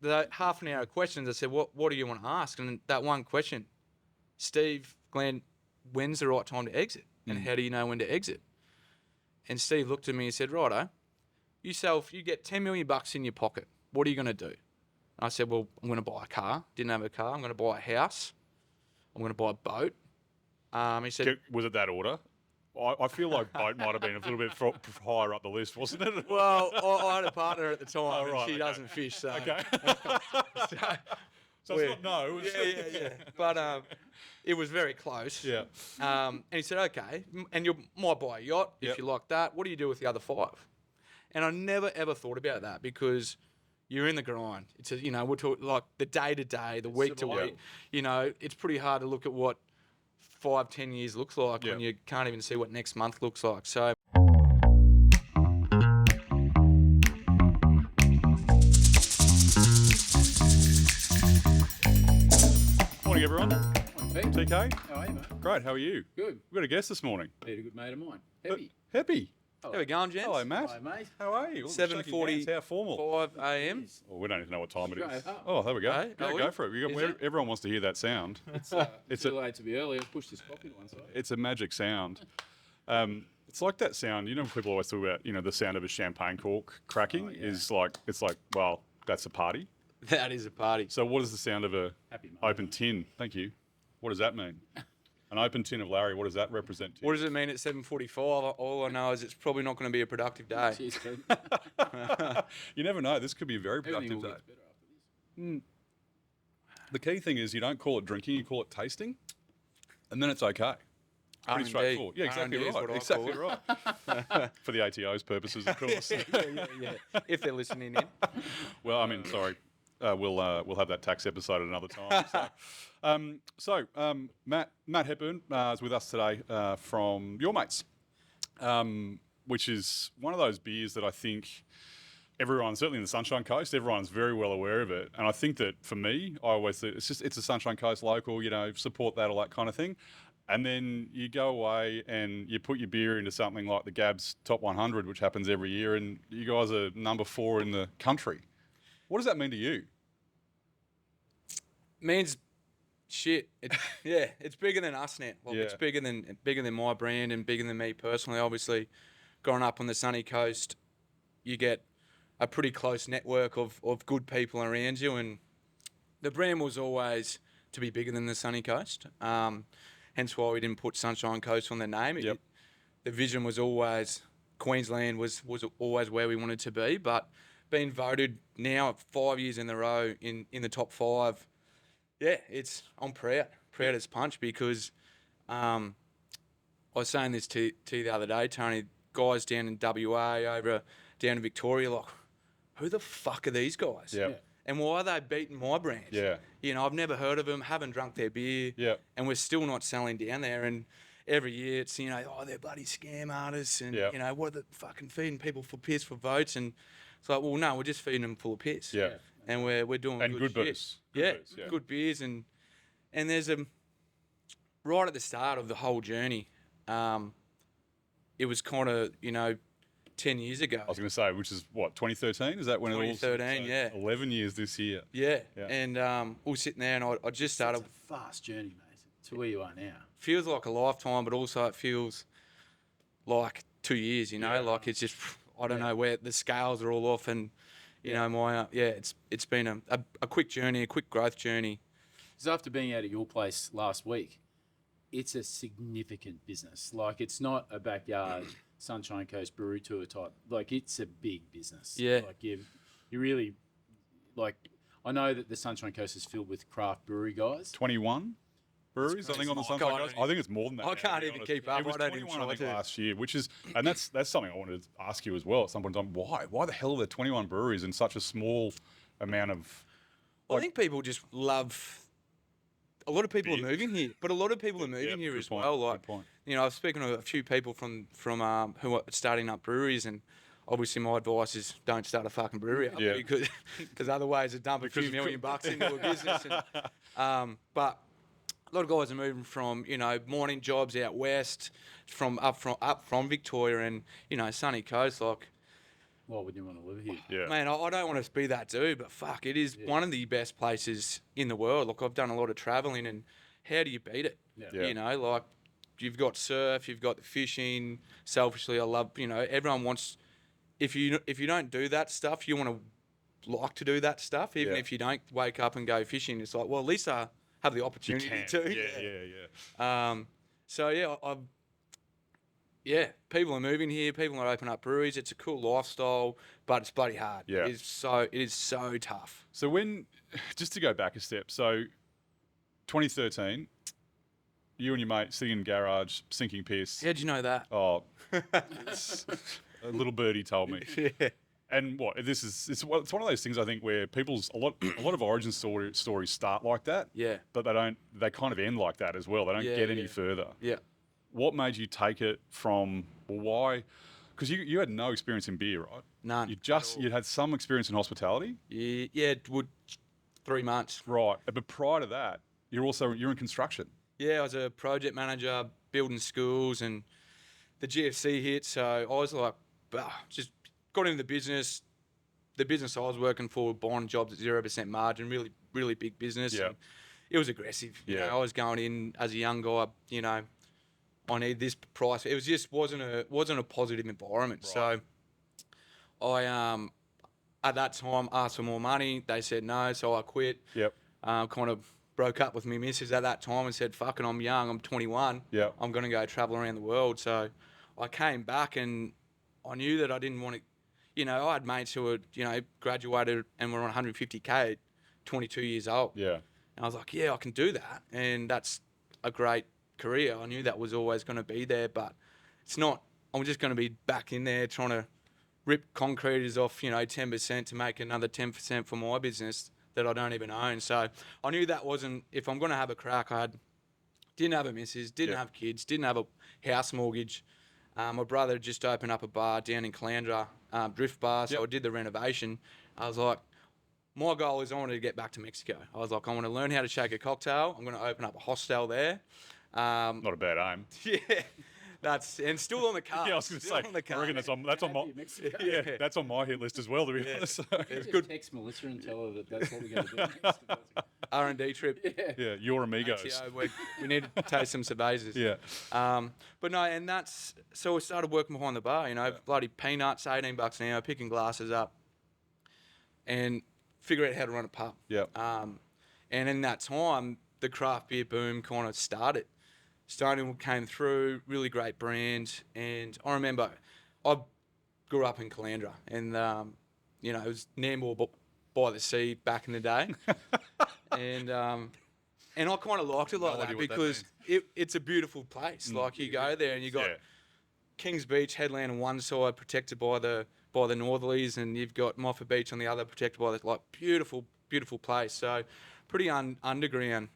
the half an hour of questions, I said, what do you want to ask? And that one question, Steve, Glenn, when's the right time to exit? And how do you know when to exit? And Steve looked at me and said, righto, you get 10 million bucks in your pocket. What are you going to do? And I said, well, I'm going to buy a car. Didn't have a car. I'm going to buy a house. I'm going to buy a boat. He said, was it that order? I feel like boat might have been a little bit higher up the list, wasn't it? well, I had a partner at the time, and she doesn't fish, so. Okay. So it's not no. Yeah. But it was very close. Yeah. And he said, okay, and you might buy a yacht if you like that. What do you do with the other 5? And I never, ever thought about that because you're in the grind. It's, we're talking like the day-to-day, the week-to-week. It's pretty hard to look at what 5-10 years looks like when you can't even see what next month looks like. So. Morning, everyone. Morning, Pete. TK. How are you, mate? Great. How are you? Good. We've got a guest this morning. Peter, a good mate of mine. Heavy. Happy. How we going, gents? Hello, Matt. Hi, mate. How are you? 7:45 How formal. a.m. Well, we don't even know what time it is. Straight up. Oh, there we go. Hey, Yeah, are go we? for it. Is it? Everyone wants to hear that sound. It's too late to be early. I'll push this coffee to one side. It's a magic sound. It's like that sound. People always talk about, the sound of a champagne cork cracking it's like, well, that's a party. That is a party. So what is the sound of a Happy mate. open tin? Thank you. What does that mean? An open tin of Larry, what does that represent to you? What does it mean at 7:45? All I know is it's probably not going to be a productive day. Cheers, Pete. You never know. This could be a very Everything productive will day. get better after this. The key thing is you don't call it drinking, you call it tasting, and then it's okay. Pretty R&D. straighthtforward. Yeah, exactly R&D is right. what I Exactly call it. right. For the ATO's purposes, of course. yeah. If they're listening in. Well, sorry. We'll have that tax episode at another time. So, Matt Hepburn is with us today from Your Mates, which is one of those beers that I think everyone, certainly in the Sunshine Coast, everyone's very well aware of it. And I think that for me, I always think it's a Sunshine Coast local, support that, all that kind of thing. And then you go away and you put your beer into something like the Gabs Top 100, which happens every year, and you guys are number 4 in the country. What does that mean to you? Means shit. It's bigger than us now. Like, it's bigger than my brand and bigger than me personally. Obviously, growing up on the sunny coast, you get a pretty close network of good people around you, and the brand was always to be bigger than the sunny coast. Hence why we didn't put Sunshine Coast on the name. The vision was always Queensland was always where we wanted to be, but being voted now 5 years in a row in the top 5, I'm proud as punch because I was saying this to you the other day, Tony. Guys down in WA down in Victoria, like, who the fuck are these guys? Yeah. And why are they beating my brand? Yeah. I've never heard of them, haven't drunk their beer. Yeah. And we're still not selling down there. And every year it's, they're bloody scam artists and, what are they fucking feeding people for piss for votes? And it's like, well, no, we're just feeding them full of piss. Yeah. And we're doing And good shit. booze. Good beers. And there's right at the start of the whole journey, it was kind of, 10 years ago. I was going to say, which is what, 2013? Is that when 2013, it all? 11 years this year. Yeah. And we were sitting there and I just started. It's a fast journey, mate, to where you are now. Feels like a lifetime, but also it feels like 2 years, like it's just, I don't know where the scales are all off and, it's been a quick journey, a quick growth journey. So after being out at your place last week, it's a significant business. Like, it's not a backyard Sunshine Coast brewery tour type. Like, it's a big business. Yeah. Like, you really, like, I know that the Sunshine Coast is filled with craft brewery guys. 21 breweries, I think, on the Sunshine Coast. I think it's more than that. I can't even keep up. It was I don't even 21, I think, try to. last year, which is, and that's something I wanted to ask you as well at some point in time. Why the hell are there 21 breweries in such a small amount of... I think people just love... A lot of people are moving here, but a lot of people are moving here as well. Like, I've spoken to a few people from who are starting up breweries, and obviously my advice is don't start a fucking brewery up because otherwise you dump a few million bucks into a business. And, but a lot of guys are moving from mining jobs out west, from Victoria and sunny coast. Like Why would you want to live here? Yeah. Man, I don't want to be that dude, but fuck, it is one of the best places in the world. Look, I've done a lot of traveling, and how do you beat it? Yeah. You know, like you've got surf, you've got the fishing. Selfishly, I love, everyone wants. If you don't do that stuff, you want to like to do that stuff. Even Yeah. if you don't wake up and go fishing, it's like, well, at least I have the You opportunity can. to. Yeah. So people are moving here. People are opening up breweries. It's a cool lifestyle, but it's bloody hard. Yeah. It is so tough. So just to go back a step, so 2013, you and your mate sitting in the garage, sinking piss. How'd you know that? Oh, a little birdie told me. Yeah. And it's one of those things I think where a lot of origin stories start like that. Yeah. But they kind of end like that as well. They don't get any further. Yeah. What made you take it from, why? Because you had no experience in beer, right? None. You had some experience in hospitality. Yeah, it would 3 months. Right. But prior to that, you're in construction. Yeah, I was a project manager building schools, and the GFC hit, so I was like, just got into the business. The business I was working for, buying jobs at 0% margin, really, really big business. Yeah. And it was aggressive. You know, I was going in as a young guy, I need this price. It was just wasn't a positive environment. Right. So I at that time asked for more money. They said no, so I quit. Yep. Kind of broke up with me missus at that time and said, fucking, I'm young, I'm 21. Yep. I'm going to go travel around the world. So I came back, and I knew that I didn't want to, I had mates who were, graduated and were on 150K at 22 years old. Yeah. And I was like, yeah, I can do that. And that's a great career. I knew that was always going to be there, but it's not. I'm just going to be back in there trying to rip concreters off, 10% to make another 10% for my business that I don't even own. So I knew that wasn't, if I'm going to have a crack, didn't have a missus, didn't have kids, didn't have a house mortgage. My brother had just opened up a bar down in Caloundra, Drift Bar, so I did the renovation. I was like, my goal is I wanted to get back to Mexico. I was like, I want to learn how to shake a cocktail. I'm going to open up a hostel there. Not a bad aim. Yeah, and still on the card. Yeah, I was going to say. I reckon that's on my that's on my hit list as well. To be honest. So. It's good. Text Melissa and tell her that's what we're going to do next. R&D trip. Yeah, your amigos. We need to taste some cervezas. Yeah. But no, and so we started working behind the bar. Bloody peanuts, $18 an hour, picking glasses up, and figure out how to run a pub. Yeah. And in that time, the craft beer boom kind of started. Stone came through, really great brands. And I remember I grew up in Caloundra, and, it was Nambour by the sea back in the day. and I kind of liked it like that because it's a beautiful place. Like you go there and you got Kings Beach headland on one side protected by the northerlies, and you've got Moffat Beach on the other protected by the beautiful place. So pretty underground.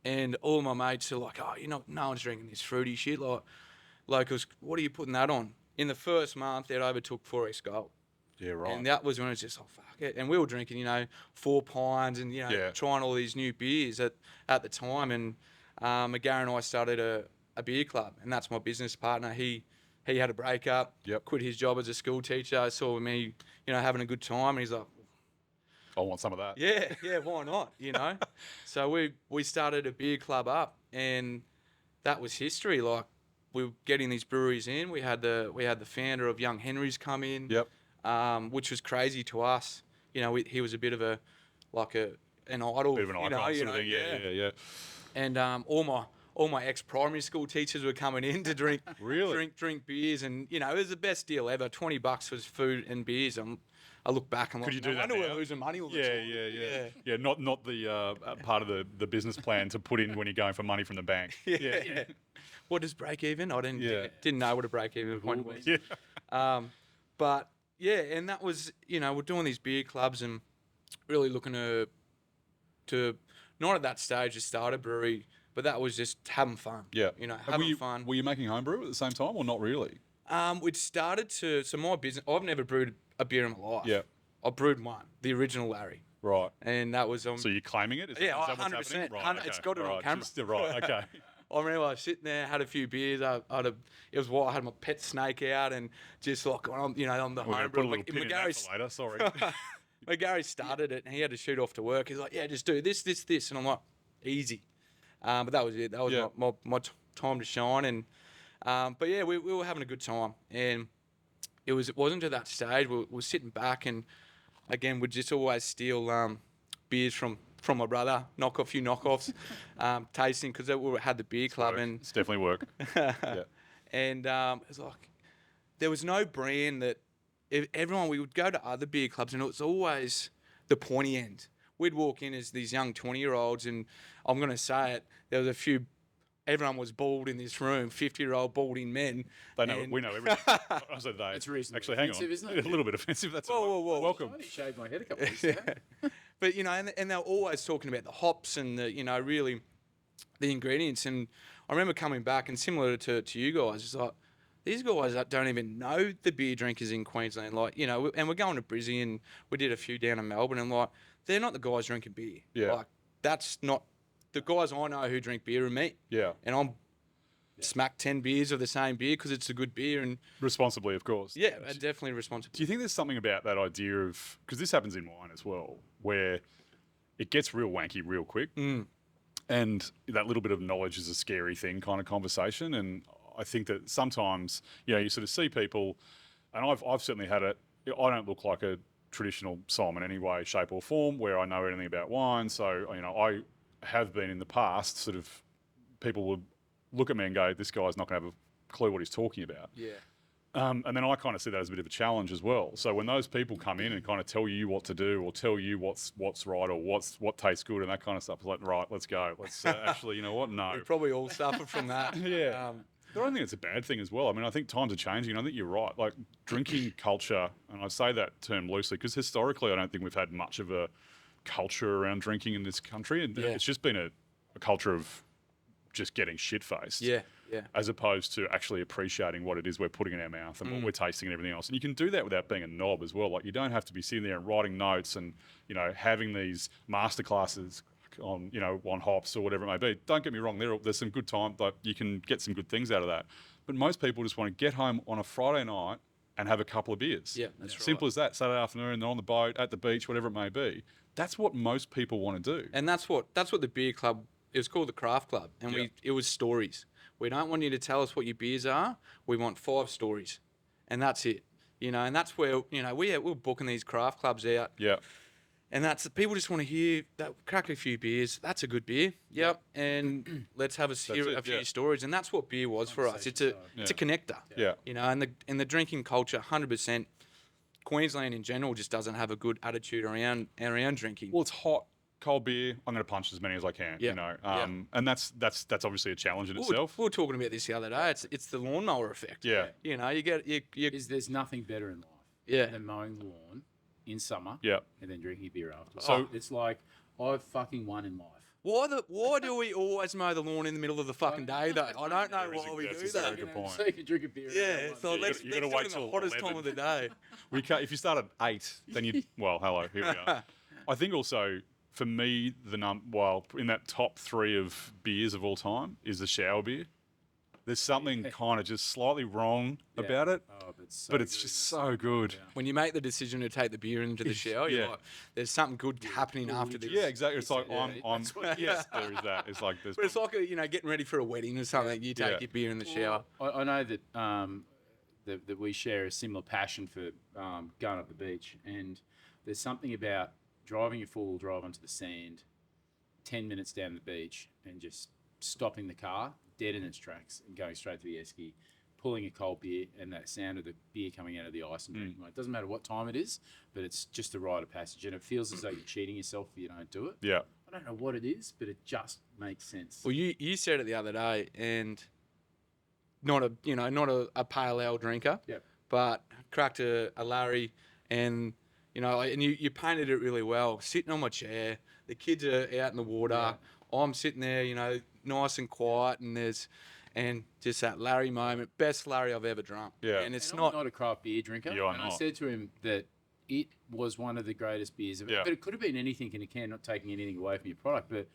And all my mates are like, no one's drinking this fruity shit. Like, locals, what are you putting that on? In the first month, it overtook 4X Gold. Yeah, right. And that was when it was just, fuck it. And we were drinking, 4 Pines and, trying all these new beers at the time. And McGarry and I started a beer club, and that's my business partner. He had a breakup, quit his job as a school teacher, saw me, having a good time, and he's like, I want some of that. Yeah, why not? So we started a beer club up, and that was history. Like, we were getting these breweries in. We had the founder of Young Henry's come in. Which was crazy to us. He was a bit of an idol. Bit of an icon sort of thing. Yeah. And all my ex-primary school teachers were coming in to drink drink beers, and it was the best deal ever. $20 was food and beers. I look back and could you do that? I know we're losing money all the time. Yeah. Not the part of the business plan to put in when you're going for money from the bank. Yeah. What does break even? I didn't know what a break even point was. Yeah. But yeah, and that was we're doing these beer clubs and really looking to not at that stage to start a brewery, but that was just having fun. Yeah. Having fun. Were you making homebrew at the same time or not really? We'd started so my business. I've never brewed a beer in my life. Yeah. I brewed one, the original Larry. Right. And that was So you're claiming it? Is that what's 100%. happening? Right. It's got it on camera. Right. Okay. I remember I was sitting there, had a few beers. It was what I had my pet snake out and just like on the We're gonna home put a brew. little pin in that for later. Sorry. McGarry started it and he had to shoot off to work. He's like, yeah, just do this, and I'm like, easy. But that was it. That was my time to shine. And but yeah, we were having a good time, and it wasn't to that stage. We were sitting back, and again, we'd just always steal beers from my brother, knock a few knockoffs, tasting, because we had the beer club, and It's definitely work. Yeah. and it was like there was no brand that we would go to other beer clubs, and it was always the pointy end. We'd walk in as these young 20-year-olds, and I'm going to say it, there was a few. Everyone was bald in this room, 50-year-old balding men. They know. We know everything. I said they. It's reasonably Actually, hang on. offensive, isn't it? A little bit offensive. That's Whoa. welcome. I only shaved my head a couple of weeks ago. But, and they're always talking about the hops and the, really the ingredients. And I remember coming back, and similar to you guys, it's like, these guys that don't even know the beer drinkers in Queensland. Like, and we're going to Brizzy, and we did a few down in Melbourne, and like, they're not the guys drinking beer. Yeah. Like, that's not the guys I know who drink beer are me. Yeah. And I'm smack 10 beers of the same beer because it's a good beer. And Responsibly, of course. yeah, definitely responsible. Do you think there's something about that idea of, because this happens in wine as well, where it gets real wanky real quick, and that little bit of knowledge is a scary thing kind of conversation. And I think that sometimes, you sort of see people, and I've certainly had it. I don't look like a traditional Simon in any way, shape or form, where I know anything about wine. So, I have been in the past, sort of, people would look at me and go, this guy's not going to have a clue what he's talking about. Yeah. And then I kind of see that as a bit of a challenge as well. So when those people come in and kind of tell you what to do, or tell you what's right, or what tastes good and that kind of stuff, it's like, right, let's go. Let's actually, you know what? No. We probably all suffer from that. Yeah. But I don't think it's a bad thing as well. I mean, I think times are changing. I think you're right. Like, drinking culture, and I say that term loosely because historically I don't think we've had much of a culture around drinking in this country. And it's just been a culture of just getting shit-faced. Yeah. As opposed to actually appreciating what it is we're putting in our mouth and what we're tasting and everything else. And you can do that without being a knob as well. Like, you don't have to be sitting there and writing notes and, having these masterclasses on, on hops or whatever it may be. Don't get me wrong, there's some good time, like, you can get some good things out of that. But most people just want to get home on a Friday night and have a couple of beers. Yeah, that's right. Simple as that. Saturday afternoon, they're on the boat, at the beach, whatever it may be. That's what most people want to do. And that's what the beer club, it was called the Craft Club, and it was stories. We don't want you to tell us what your beers are. We want 5 stories, and that's it. And that's where we're booking these craft clubs out. Yeah. And that's people just want to hear that, crack a few beers. That's a good beer. Yep. And let's have a few stories. And that's what beer was for us. It's a connector. Yeah. And the drinking culture, 100%. Queensland in general just doesn't have a good attitude around drinking. Well, it's hot. Cold beer, I'm going to punch as many as I can, and that's obviously a challenge in itself. We were talking about this the other day. It's the lawnmower effect. Yeah. There's nothing better in life than mowing the lawn in summer and then drinking beer after. So it's like, I've fucking won in life. Why do we always mow the lawn in the middle of the fucking day, though? I don't know why we do that. Good point. So you can drink a beer. Yeah, so let's do it in the hottest time of the day. We can't, if you start at 8, then you... Well, hello, here we are. I think also... For me, in that top 3 of beers of all time is the shower beer. There's something kind of just slightly wrong about it, but it's just so good. Yeah. When you make the decision to take the beer into the shower, you're like, there's something good happening after this. Yeah, exactly. It's like, yes, there is that. It's like, but it's like, getting ready for a wedding or something. You take your beer in the shower. I know that that we share a similar passion for going up the beach, and there's something about driving your four-wheel drive onto the sand, 10 minutes down the beach, and just stopping the car dead in its tracks and going straight to the esky, pulling a cold beer, and that sound of the beer coming out of the ice and drinking. It doesn't matter what time it is, but it's just a rite of passage, and it feels as though you're cheating yourself if you don't do it. Yeah. I don't know what it is, but it just makes sense. Well, you said it the other day, and not a pale ale drinker, but cracked a Larry, and you painted it really well. Sitting on my chair, the kids are out in the water. I'm sitting there, nice and quiet, and just that Larry moment, best Larry I've ever drunk. Yeah. And I'm not a craft beer drinker. Yeah, I said to him that it was one of the greatest beers but it could have been anything in a can, not taking anything away from your product, but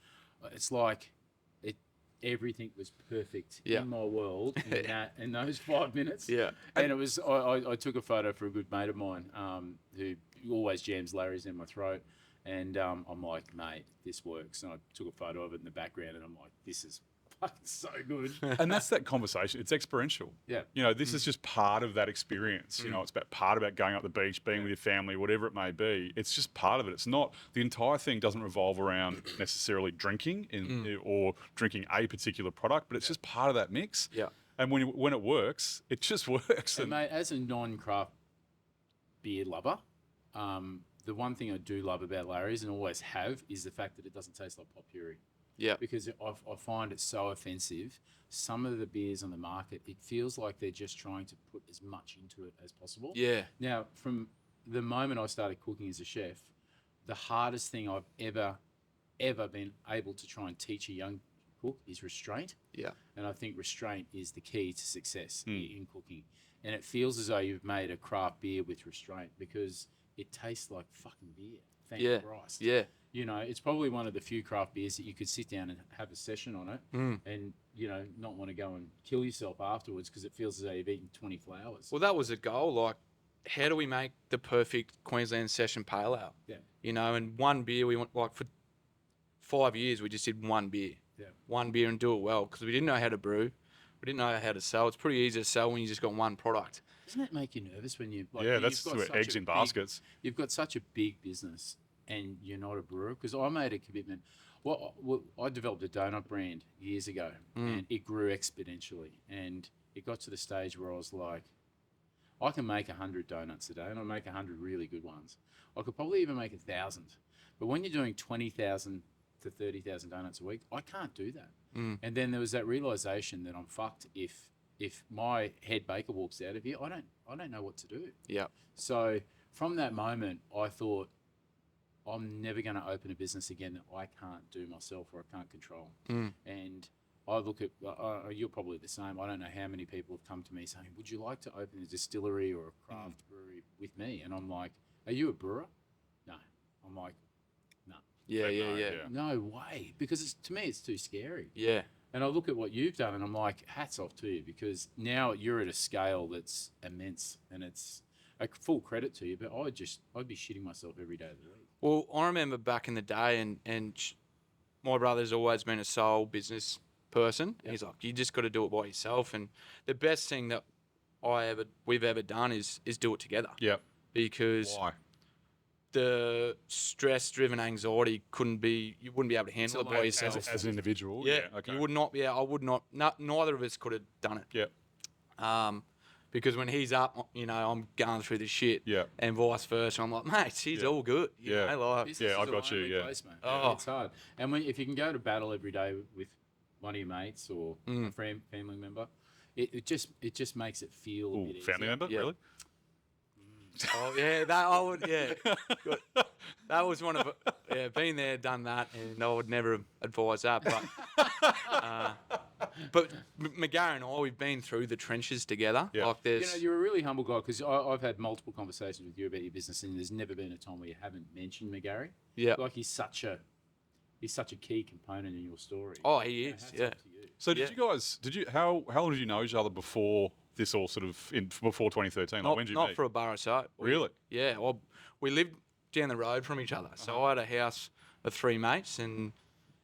it's like everything was perfect Yeah. in my world in those 5 minutes. Yeah. And it was, I took a photo for a good mate of mine who always jams Larry's in my throat. And I'm like, mate, this works. And I took a photo of it in the background and I'm like, this is fucking so good. And that's that conversation. It's experiential. Yeah. You know, this is just part of that experience. You know, it's part about going up the beach, being with your family, whatever it may be. It's just part of it. It's not, the entire thing doesn't revolve around necessarily drinking or drinking a particular product, but it's just part of that mix. Yeah. And when it works, it just works. And mate, as a non-craft beer lover, the one thing I do love about Larry's and always have is the fact that it doesn't taste like pop puree. Yeah. Because I find it so offensive. Some of the beers on the market, it feels like they're just trying to put as much into it as possible. Yeah. Now, from the moment I started cooking as a chef, the hardest thing I've ever been able to try and teach a young cook is restraint. Yeah. And I think restraint is the key to success in cooking. And it feels as though you've made a craft beer with restraint because it tastes like fucking beer. Thank Christ. Yeah. You know, it's probably one of the few craft beers that you could sit down and have a session on it and, you know, not want to go and kill yourself afterwards because it feels as though you've eaten 20 flowers. Well, that was a goal. Like, how do we make the perfect Queensland session pale ale? Yeah. You know, and one beer, we want, like, for 5 years, we just did one beer. Yeah. One beer and do it well because we didn't know how to brew. We didn't know how to sell. It's pretty easy to sell when you just got one product. Doesn't that make you nervous when you... Like, yeah, you've that's got where such eggs a in big- baskets. You've got such a big business and you're not a brewer. Because I made a commitment. Well, I developed a donut brand years ago and it grew exponentially. And it got to the stage where I was like, I can make 100 donuts a day and I make 100 really good ones. I could probably even make 1,000. But when you're doing 20,000 to 30,000 donuts a week, I can't do that. And then there was that realization that I'm fucked if my head baker walks out of here. I don't know what to do. Yeah. So from that moment, I thought, I'm never going to open a business again that I can't do myself or I can't control. And I look at, you're probably the same. I don't know how many people have come to me saying, would you like to open a distillery or a craft brewery with me? And I'm like, are you a brewer? No. I'm like, no. Yeah. No way. Because to me, it's too scary. Yeah. And I look at what you've done and I'm like, hats off to you because now you're at a scale that's immense and it's a full credit to you, but I'd be shitting myself every day of the week. Well, I remember back in the day, and my brother's always been a sole business person. Yep. He's like, you just got to do it by yourself. And the best thing that we've ever done is do it together. Yeah. Because Why? the stress-driven anxiety you wouldn't be able to handle it by yourself. As an individual? Yeah. Okay. You would not be. I would not. Neither of us could have done it. Yeah. Because when he's up, you know, I'm going through the shit. Yeah. And vice versa. I'm like, mate, he's all good. You Yeah. know, like, Business I is a got you, lonely yeah. place, mate. Oh. It's hard. And if you can go to battle every day with one of your mates or a family member, it just makes it feel a bit easier. Family member? Yeah. Really? oh yeah, that I would. Yeah. Good. That was one of been there, done that, and I would never advise that. But McGarry and I, we've been through the trenches together. Yeah. Like You there's. know, you're a really humble guy because I've had multiple conversations with you about your business, and there's never been a time where you haven't mentioned McGarry. Yeah. Like he's such a key component in your story. Oh, he is. Hats Yeah. off to you. So how long did you know each other before this all sort of, before 2013? Like when did you Not meet? for a bar or so. Really? Yeah. Well, we lived down the road from each other. So I had a house of 3 mates and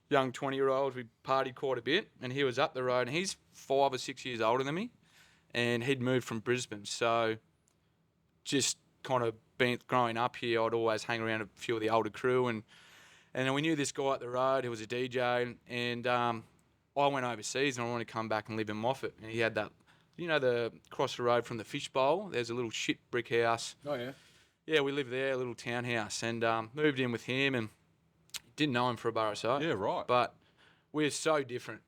young 20-year-olds. We partied quite a bit, and he was up the road, and he's 5 or 6 years older than me, and he'd moved from Brisbane. So just kind of been growing up here, I'd always hang around a few of the older crew, and then we knew this guy up the road who was a DJ, and I went overseas and I wanted to come back and live in Moffat, and he had that, you know, the across the road from the fishbowl, there's a little shit brick house. Oh yeah. Yeah, we lived there, a little townhouse, and moved in with him, and didn't know him for a bar or so. Yeah, right. But we're so different,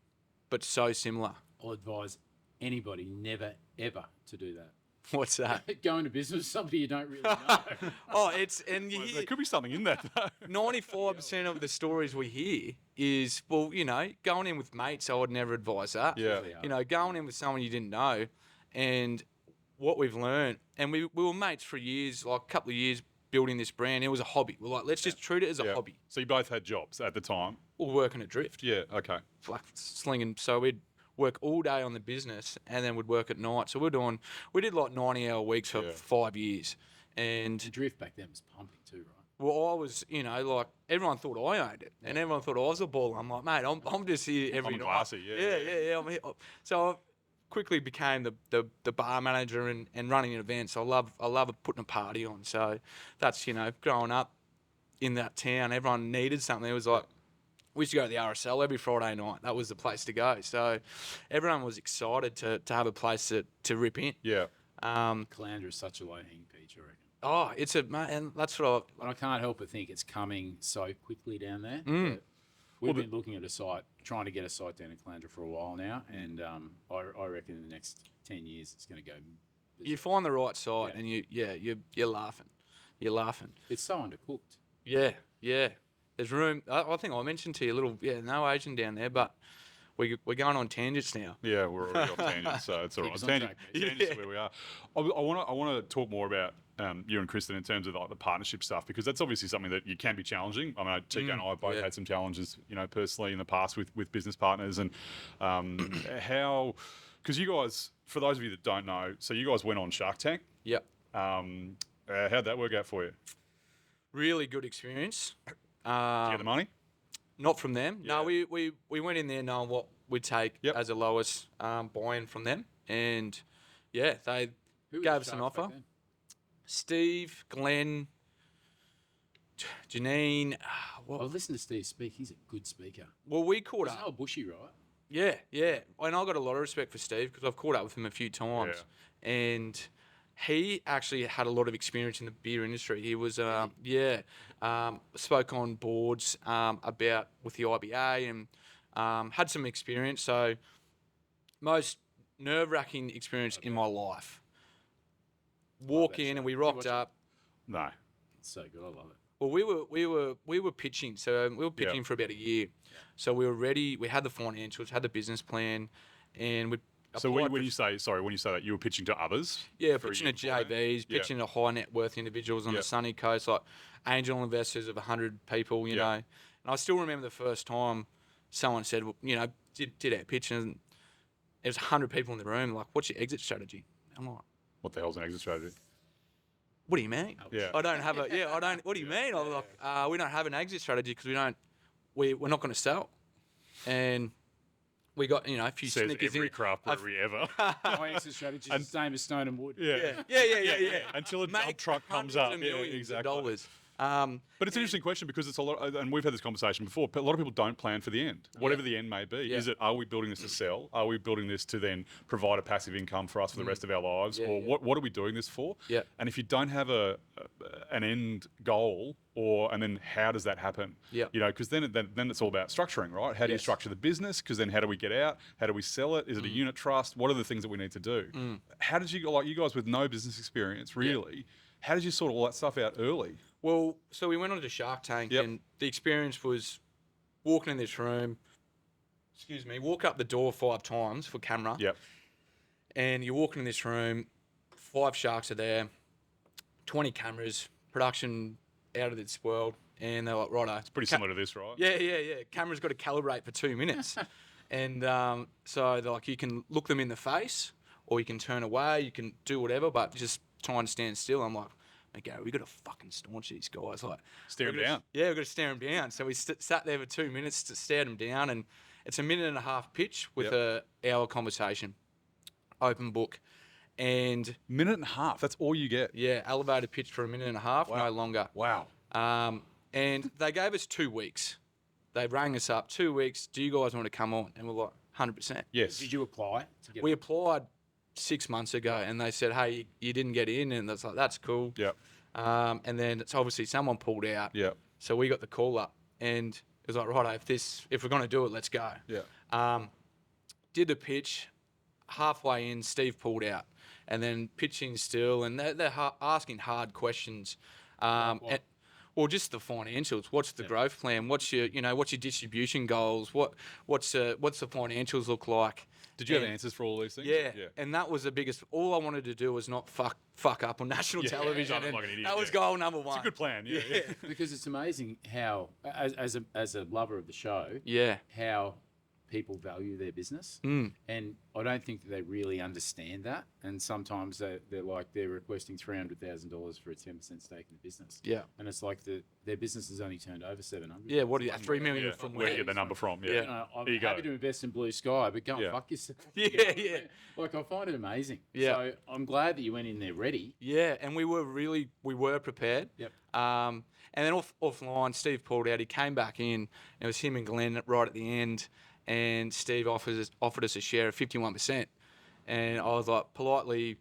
but so similar. I'll advise anybody never ever to do that. What's that? Go into business with somebody you don't really know. Oh, it's and you Well, hear there could be something in that though. 95% of the stories we hear is, well, you know, going in with mates. I would never advise that. Yeah. You know, going in with someone you didn't know, and what we've learned, and we were mates for years, like a couple of years building this brand. It was a hobby. We're like, let's just treat it as a hobby. So you both had jobs at the time. We're working at Drift. Yeah. Okay. Like slinging. So we'd work all day on the business and then we'd work at night. So we did like 90-hour weeks for 5 years. And The Drift back then was pumping too, right? well, I was, like everyone thought I owned it, and everyone thought I was a baller. I'm like, mate, I'm just here every night. Classy, Yeah. I'm here. So I quickly became the bar manager and running events. I love putting a party on. So that's growing up in that town, everyone needed something. It was like we used to go to the RSL every Friday night. That was the place to go. So everyone was excited to have a place to rip in. Yeah. Caloundra is such a low-hanging peach, I reckon. Oh, it's and that's what And I can't help but think it's coming so quickly down there. We've been looking at a site, trying to get a site down in Caloundra for a while now, and I reckon in the next 10 years it's going to go. you find the right site and you're laughing. You're laughing. It's so undercooked. Yeah. There's room. I think I mentioned to you no Asian down there, but we're going on tangents now. Yeah, we're already off tangents, so it's all right. us on track, mate. Tangents where we are. I want to talk more about you and Kristen in terms of like the partnership stuff, because that's obviously something that you can be challenging. I mean, Chico and I have both had some challenges, personally in the past with business partners, and how, because you guys, for those of you that don't know, so you guys went on Shark Tank. Yep. How'd that work out for you? Really good experience. Did you get the money? Not from them. No, we went in there knowing what we'd take as a lowest buy-in from them, and they Who was gave the us an sharks offer. back then? Steve, Glenn, Janine. I've listened to Steve speak. He's a good speaker. Well, we caught He's up. no bushy, right? Yeah. And I got a lot of respect for Steve because I've caught up with him a few times, and he actually had a lot of experience in the beer industry. He was, spoke on boards about with the IBA and had some experience. So most nerve-wracking experience in my life. Walk in and we rocked up. No. It's so good. I love it. Well, we were pitching. So we were pitching for about a year. So we were ready. We had the financials, had the business plan, and we. So when you say that, you were pitching to others? Yeah, pitching to JVs, pitching to high net worth individuals on the sunny coast, like angel investors of 100 people, you know. And I still remember the first time someone said, did our pitch, and there was 100 people in the room, like, what's your exit strategy? I'm like, What the hell's an exit strategy? what do you mean? Yeah. I don't have what do you mean? I was like, we don't have an exit strategy because we're not going to sell. And we got, a few Says Snickers every in. craft brewery ever. My exit strategy is the same as Stone and Wood. Yeah. Until a dump truck comes up. Hundreds of millions of dollars. But it's an interesting question because it's a lot, and we've had this conversation before, but a lot of people don't plan for the end, whatever the end may be. Yeah. Is it, are we building this to sell? Are we building this to then provide a passive income for us for the rest of our lives? Or what are we doing this for? Yeah. And if you don't have an end goal, and then how does that happen? Yeah. Because then it's all about structuring, right? How do you structure the business? Because then how do we get out? How do we sell it? Is it a unit trust? What are the things that we need to do? How did you, like you guys with no business experience, really, how did you sort all that stuff out early? Well, so we went on to Shark Tank, and the experience was walking in this room, walk up the door 5 times for camera. Yep. And you're walking in this room, 5 sharks are there, 20 cameras, production out of this world, and they're like, righto. It's pretty similar to this, right? Yeah. Camera's got to calibrate for 2 minutes. And so they're like, you can look them in the face, or you can turn away, you can do whatever, but just try and stand still. I'm like, okay, we got to fucking staunch these guys. Like, Stare them down. Yeah, we got to stare them down. So we sat there for 2 minutes to stare them down, and it's a 1.5 minute pitch with a hour conversation, open book, and 1.5 minutes. That's all you get. yeah, elevator pitch for 1.5 minutes, no longer. Wow. And they gave us 2 weeks. They rang us up 2 weeks. Do you guys want to come on? And we're like, 100%. Yes. Did you apply to get We applied 6 months ago, and they said, hey, you didn't get in, and it's like, that's cool. Yep. And then it's obviously someone pulled out. Yep. So we got the call up, and it was like, right, if we're going to do it, let's go. Yeah. Did the pitch, halfway in, Steve pulled out, and then pitching still, and they're asking hard questions. Well, just the financials. What's the growth plan? What's your distribution goals? What's the financials look like? Did you have And- answers for all these things? Yeah. And that was the biggest. All I wanted to do was not fuck up on national television. sounded And like an idiot, that was yeah. goal number one. It's a good plan. Yeah. Because it's amazing how, as a lover of the show, Yeah. how people value their business. Mm. And I don't think that they really understand that. And sometimes they're requesting $300,000 for a 10% stake in the business. Yeah. And it's like their business has only turned over 700. Yeah. What are you? 3 million Yeah. from Where do where? you get the number from? Yeah. You know, I'm Here you happy go. to invest in blue sky, but go and Yeah. fuck yourself. Yeah. Like, I find it amazing. Yeah. So I'm glad that you went in there ready. Yeah, and we were prepared. Yep. And then offline, Steve pulled out. He came back in. And it was him and Glenn right at the end, and Steve offered us a share of 51%. And I was like, politely,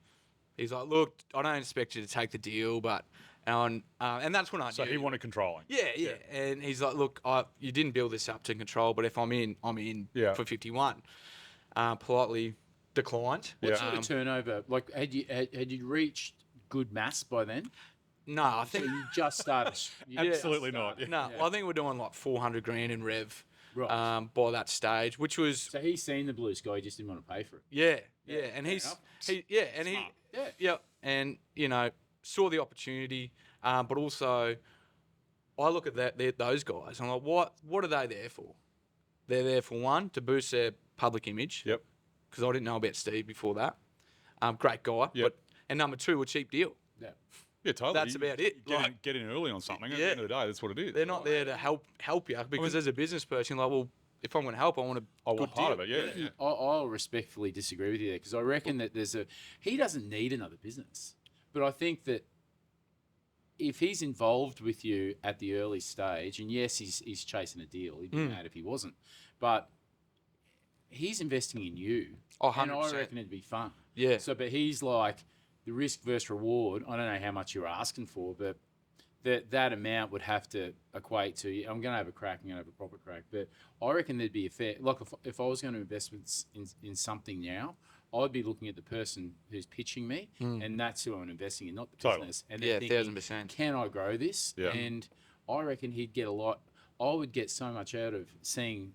he's like, look, I don't expect you to take the deal, but and that's when I So knew. he wanted controlling. Yeah. And he's like, look, you didn't build this up to control, but if I'm in, I'm in Yeah. for 51. Politely declined. What Yeah. sort of turnover? Like, had you reached good mass by then? No, I So think you just started. You just Absolutely not. started. no. Yeah. I think we're doing like 400 grand in rev. Right. By that stage, which was So he's seen the blue sky, he just didn't want to pay for it. yeah, and fair he's enough. and saw the opportunity, but also I look at those guys. I'm like, what are they there for? They're there for one, to boost their public image. Yep. Because I didn't know about Steve before that. Great guy. Yep. And number two, a cheap deal. Yeah. Yeah, totally. That's about it. Get in early on something. At the Yeah. end of the day, that's what it is. They're not there to help you because as a business person, you're like, well, if I'm going to help, I want I a want good part deal. of it. Yeah. I'll respectfully disagree with you there because I reckon that he doesn't need another business. But I think that if he's involved with you at the early stage, and yes, he's chasing a deal, he'd be mad if he wasn't, but he's investing in you. Oh, and I 100%. reckon it'd be fun. Yeah. So, but he's like the risk versus reward. I don't know how much you're asking for, but that amount would have to equate to. I'm going to have a crack. I'm going to have a proper crack. But I reckon there'd be a fair. Like if I was going to invest in something now, I'd be looking at the person who's pitching me, and that's who I'm investing in, not the Totally. business. And Yeah, they're thinking, 1000%. Can I grow this? Yeah. And I reckon he'd get a lot. I would get so much out of seeing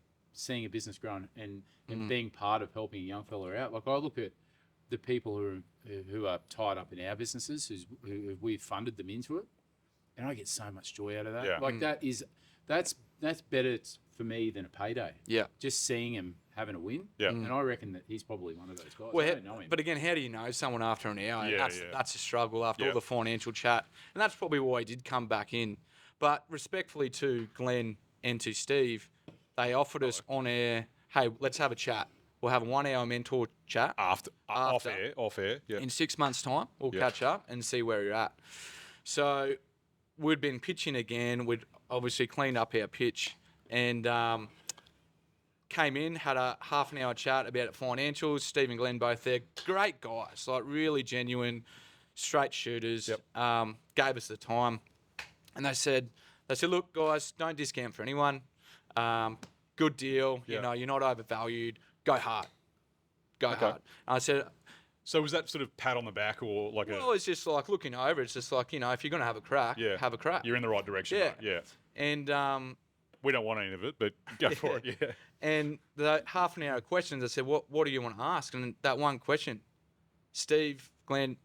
a business grow and being part of helping a young fella out. Like I look at the people who are tied up in our businesses, who we've funded them into it, and I get so much joy out of that. Yeah. Like that's better for me than a payday. Yeah. Just seeing him having a win. Yeah. And I reckon that he's probably one of those guys. Well, I don't know him. but again, how do you know someone after an hour? Yeah, That's a struggle after Yeah. all the financial chat. And that's probably why he did come back in. But respectfully to Glenn and to Steve, they offered us on air, hey, let's have a chat. We'll have a 1 hour mentor chat. Off air. Yeah. In 6 months' time, we'll Yeah. catch up and see where you're at. So we'd been pitching again. We'd obviously cleaned up our pitch and came in, had a half an hour chat about financials. Steve and Glenn both there. Great guys, like really genuine, straight shooters. Yep. Gave us the time. And they said, look, guys, don't discount for anyone. Good deal. Yeah. You know, you're not overvalued. Go hard. Go hard. And I said, So was that sort of pat on the back or like well, it's just like looking over. It's just like, if you're going to have a crack, yeah, have a crack. You're in the right direction. Yeah. Right? Yeah. And We don't want any of it, but go for it. Yeah. and the half an hour of questions, I said, what do you want to ask? And that one question, Steve, Glenn,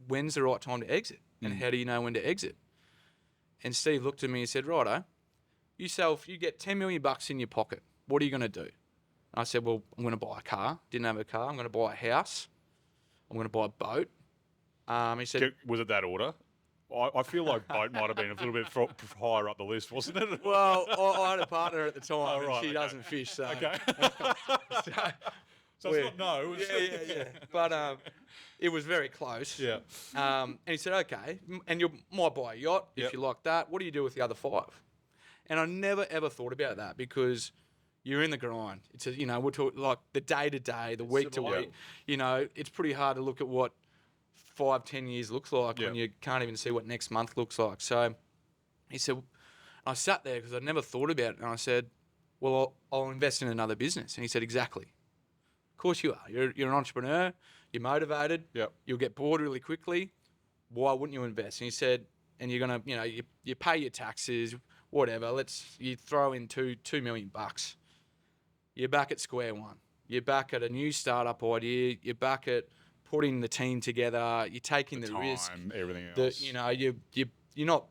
when's the right time to exit? And how do you know when to exit? And Steve looked at me and said, righto, you get 10 million bucks in your pocket. What are you going to do? And I said, well, I'm going to buy a car. Didn't have a car. I'm going to buy a house. I'm going to buy a boat. He said, Was it that order? I feel like boat might have been a little bit higher up the list, wasn't it? well, I had a partner at the time Oh, right, and she okay. doesn't fish. So, Okay. So Where- it's not no. It's yeah. But it was very close. Yeah. And he said, okay, and you might buy a yacht if Yep. you like that. What do you do with the other 5? And I never ever thought about that because you're in the grind. It's we're talking like the day to day, the week to survival. week. It's pretty hard to look at what 5-10 years looks like when Yep. you can't even see what next month looks like. So he said, I sat there because I'd never thought about it, and I said, well, I'll invest in another business. And he said, exactly. Of course you are. You're an entrepreneur. You're motivated. Yep. You'll get bored really quickly. Why wouldn't you invest? And he said, and you're gonna, you pay your taxes, whatever. You throw in $2 million bucks. You're back at square one. You're back at a new startup idea. You're back at putting the team together. You're taking the risk. Everything else. You're not.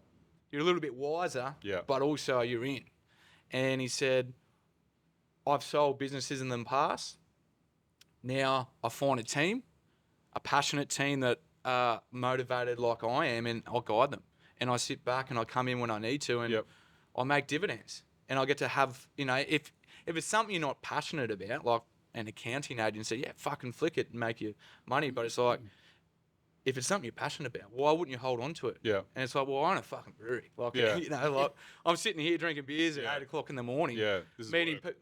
You're a little bit wiser. Yeah. But also you're in. And he said, I've sold businesses in the past. Now I find a team, a passionate team that are motivated like I am, and I'll guide them. And I sit back and I come in when I need to, and I make dividends. And I get to have, if it's something you're not passionate about, like an accounting agency, yeah, fucking flick it and make your money. But it's like, if it's something you're passionate about, why wouldn't you hold on to it? Yeah. And it's like, well, I own a fucking brewery. Like, I'm sitting here drinking beers at 8 o'clock in the morning. Yeah.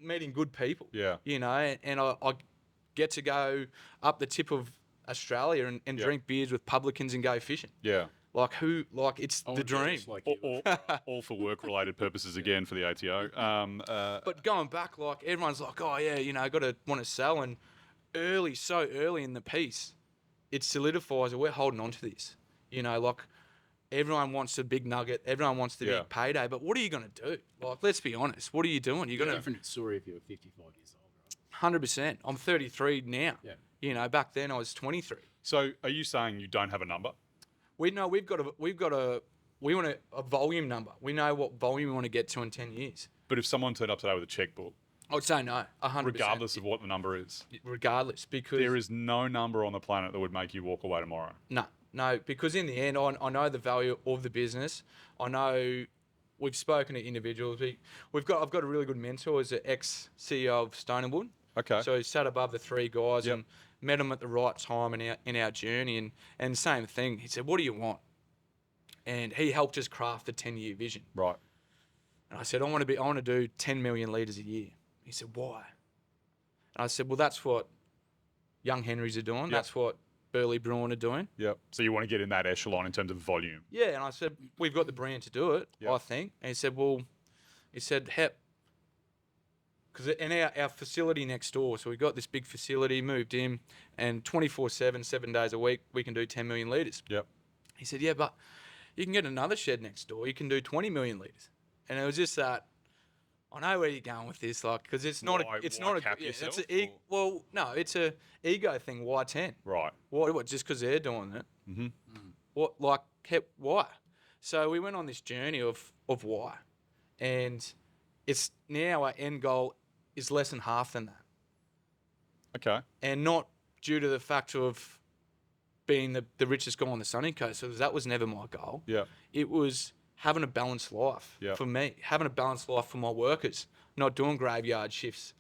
Meeting good people. Yeah. And I get to go up the tip of Australia and drink beers with publicans and go fishing. Yeah. It's the dream. All for work-related purposes again for the ATO. But going back, like, everyone's like, oh, yeah, want to sell. And so early in the piece, it solidifies that we're holding on to this. Everyone wants the big nugget. Everyone wants the big payday. But what are you going to do? Like, let's be honest. What are you doing? You're going to... Different story if you're 55 years old, right? 100%. I'm 33 now. Yeah. Back then I was 23. So are you saying you don't have a number? We want a volume number. We know what volume we want to get to in 10 years. But if someone turned up today with a checkbook, I would say no, 100%. regardless of what the number is. Regardless, because there is no number on the planet that would make you walk away tomorrow. No, because in the end, I know the value of the business. I know we've spoken to individuals. I've got a really good mentor as an ex-CEO of Stonewood. Okay. So he sat above the three guys and met them at the right time in our journey. And same thing, he said, what do you want? And he helped us craft the 10-year vision. Right. And I said, I want to do 10 million litres a year. He said, why? And I said, well, that's what Young Henrys are doing. That's what Burley Brewing are doing. Yep. So you want to get in that echelon in terms of volume. Yeah, and I said, we've got the brand to do it, I think. And he said, Hep, because in our facility next door, so we got this big facility, moved in, and 24/7, 7 days a week, we can do 10 million litres. Yep. He said, yeah, but you can get another shed next door. You can do 20 million litres. And it was just that, I know where you're going with this, like, because it's not it's a ego thing. Why 10? Right. What? Just because they're doing it? Mm-hmm. What? Why? So we went on this journey of why, and it's now our end goal is less than half than that. Okay. And not due to the fact of being the richest guy on the sunny coast. So that was never my goal. Yeah. It was having a balanced life for me, having a balanced life for my workers, not doing graveyard shifts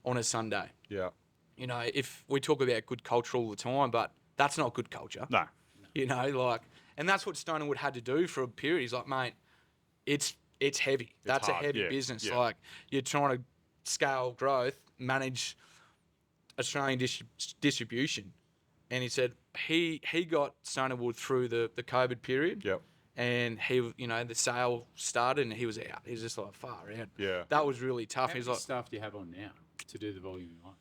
on a Sunday. Yeah. If we talk about good culture all the time, but that's not good culture. No. And that's what Stonewood had to do for a period. He's like, mate, it's heavy. That's hard. A heavy business. Yeah. Like, you're trying to scale growth, manage Australian distribution. And he said he got Stonewood through the COVID period. Yep. And he, the sale started and he was out. He was just like far out. Yeah. That was really tough. How many staff do you have on now to do the volume you want?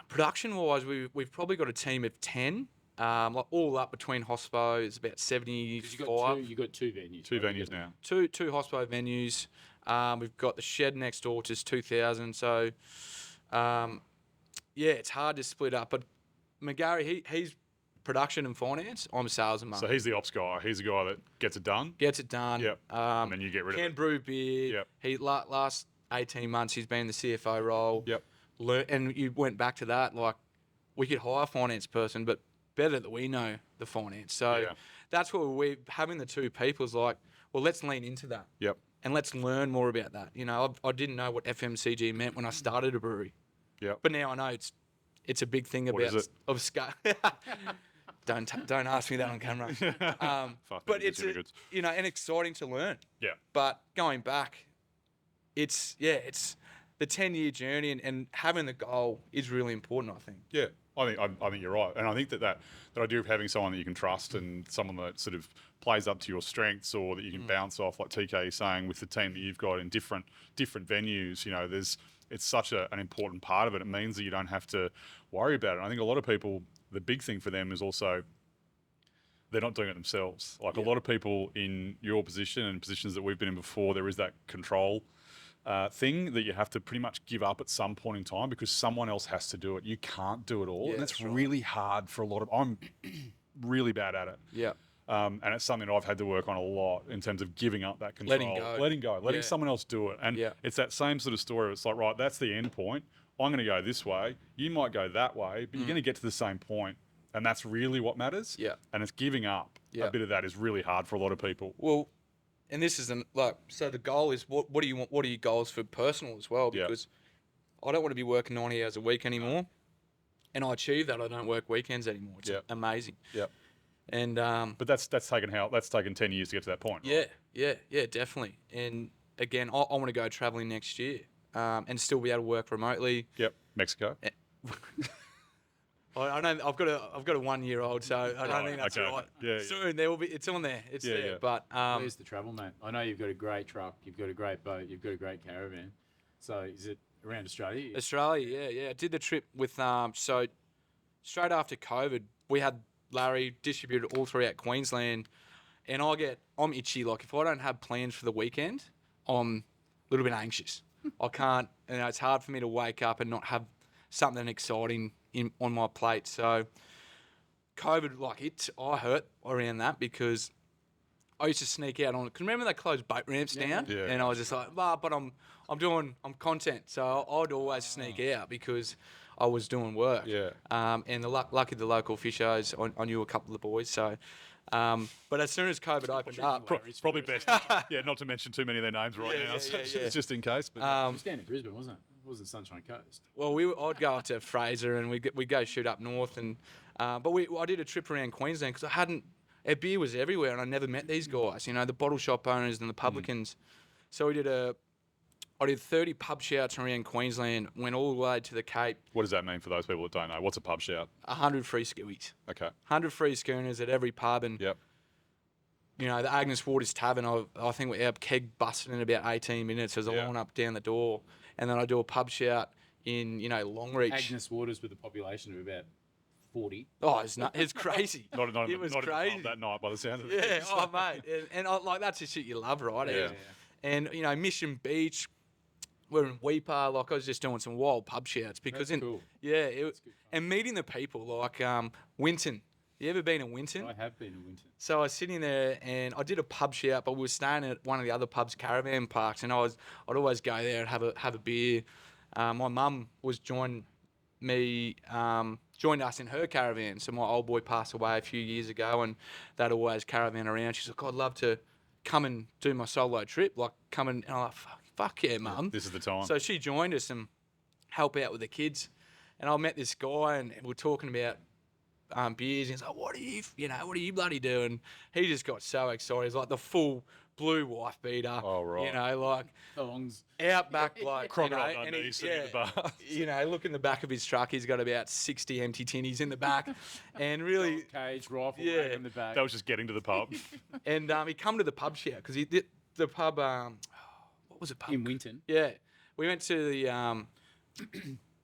Production-wise, we've probably got a team of 10. Like all up between hospo is about 75. You got two venues. Two venues now. Two hospo venues. We've got the shed next door, which is 2,000. So, it's hard to split up. But McGarry, he's production and finance. I'm sales and marketing. So he's the ops guy. He's the guy that gets it done. Yep. And then you get rid of it. Can brew beer. Yep. He last 18 months he's been in the CFO role. Yep. And you went back to that, like, we could hire a finance person, but better that we know the finance. So that's what we're having the two people is like, well, let's lean into that. Yep. And let's learn more about that. I didn't know what FMCG meant when I started a brewery. Yep. But now I know it's a big thing What is it? of scale. Don't ask me that on camera. But it's and exciting to learn. Yeah. But going back, it's the 10-year journey and having the goal is really important, I think. Yeah. I think you're right, and I think that idea of having someone that you can trust and someone that sort of plays up to your strengths or that you can bounce off, like TK is saying, with the team that you've got in different venues, it's such an important part of it. It means that you don't have to worry about it. And I think a lot of people, the big thing for them is also they're not doing it themselves. Like a lot of people in your position and positions that we've been in before, there is that control thing that you have to pretty much give up at some point in time because someone else has to do it. You can't do it all, and it's really hard for a lot of. I'm really bad at it. Yeah. And it's something that I've had to work on a lot in terms of giving up that control, letting someone else do it. And it's that same sort of story. It's like, right, that's the end point. I'm going to go this way. You might go that way, but you're going to get to the same point. And that's really what matters. Yeah. And it's giving up. A bit of that is really hard for a lot of people. Well, and this is so the goal is what do you want? What are your goals for personal as well? Because I don't want to be working 90 hours a week anymore. And I achieve that. I don't work weekends anymore. It's amazing. Yep. And but that's taken 10 years to get to that point. Right? Yeah, definitely. And again, I want to go traveling next year, and still be able to work remotely. Yep, Mexico. I know I've got a 1-year-old, so I don't think that's right. Yeah, soon there will be. It's on there. It's there. Yeah. But where's the travel, mate? I know you've got a great truck, you've got a great boat, you've got a great caravan. So is it around Australia? Australia, yeah. I did the trip with so straight after COVID, we had Larry distributed all throughout Queensland, and I'm itchy. Like if I don't have plans for the weekend, I'm a little bit anxious. I can't, it's hard for me to wake up and not have something exciting on my plate. So COVID, I hurt around that because I used to sneak out on it. Cause remember they closed boat ramps down, and I was just like, but I'm content, so I'd always sneak out because I was doing work. Yeah. And lucky the local fishers, I knew a couple of the boys. So, but as soon as COVID opened up, It's probably best, not to mention too many of their names right now. It's just in case. But It was down in Brisbane, wasn't it? It wasn't Sunshine Coast. well, I'd go up to Fraser and we go shoot up north, and but I did a trip around Queensland because our beer was everywhere, and I never met these guys. The bottle shop owners and the publicans. So I did 30 pub shouts around Queensland, went all the way to the Cape. what does that mean for those people that don't know? What's a pub shout? 100 free skewies. Okay. 100 free schooners at every pub, and Yep. the Agnes Waters Tavern, I think our keg busted in about 18 minutes as I line up down the door, and then I do a pub shout in Longreach. Agnes Waters with a population of about 40. Oh, it's crazy. Not it was not crazy that night by the sound of it. Yeah, mate, and that's the shit you love, right? Yeah. And Mission Beach, we're in Weeper. Like I was just doing some wild pub shouts because That's cool. and meeting the people like Winton. You ever been in Winton? I have been in Winton. So I was sitting there and I did a pub shout, but we were staying at one of the other pubs, caravan parks, and I'd always go there and have a beer. My mum joined us in her caravan. So my old boy passed away a few years ago, and they'd always caravan around. She's like, I'd love to come and do my solo trip, and I'm like, fuck yeah, mum. This is the time. So she joined us and help out with the kids, and I met this guy and we were talking about beers, and he's like, what are you bloody doing? He just got so excited. He's like the full blue wife beater. Oh, right. Thongs. Out back bloke. Crocodile Dundee sitting at the bar. Look in the back of his truck. He's got about 60 empty tinnies in the back, and really Cage, rifle rack in the back. That was just getting to the pub. And he come to the pub shout because he did the pub. What was it? Pub In Winton. Yeah, we went to the. I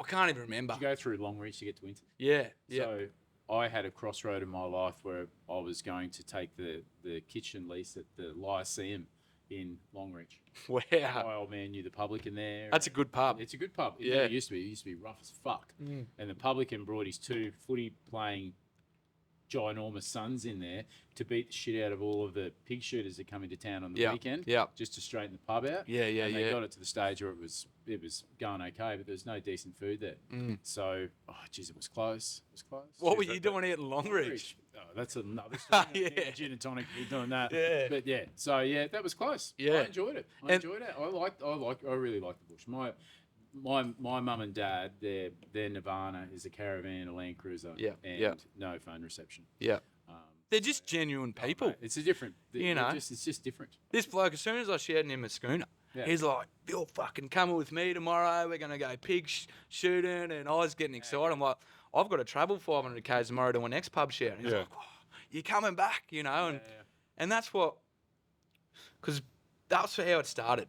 can't even remember. Did you go through Longreach to get to Winton? Yeah. So I had a crossroad in my life where I was going to take the kitchen lease at the Lyceum in Longreach. Wow. My old man knew the publican there. That's a good pub. It's a good pub. Yeah. It used to be. It used to be rough as fuck. And the publican brought his 2 footy playing ginormous sons in there to beat the shit out of all of the pig shooters that come into town on the weekend. Yeah. Just to straighten the pub out. Yeah. And they got it to the stage where it was going okay, but there's no decent food there. So, it was close. It was close. What were you doing here at Longreach? Oh, that's another story. Yeah. Gin and tonic, we're doing that. Yeah. But yeah, so yeah, that was close. Yeah. I enjoyed it. I really like the bush. My mum and dad, their Nirvana is a caravan, a Land Cruiser, and no phone reception. Yeah. They're just genuine people. Mate, it's a different, it's just different. This bloke, as soon as I shared him a schooner, he's like, you're fucking coming with me tomorrow. We're going to go pig shooting. And I was getting excited. I'm like, I've got to travel 500 k's tomorrow to my next pub shout. And he's like, oh, you're coming back, And that's what, because that's how it started.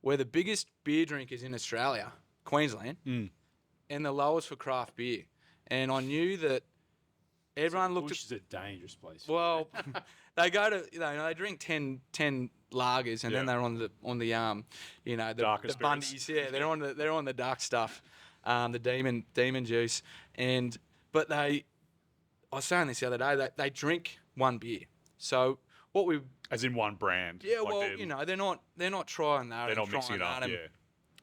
We're the biggest beer drinkers in Australia, Queensland, and the lowest for craft beer. And I knew that everyone looked Bush is a dangerous place. Well, they go to they drink 10 lagers and then they're on the the Darker the spirits. bundies. Yeah, they're on the dark stuff, the demon juice. But I was saying this the other day, they drink one beer. So what we As in one brand. yeah, like well, they're not trying that. they're and not mixing it trying up. that Yeah.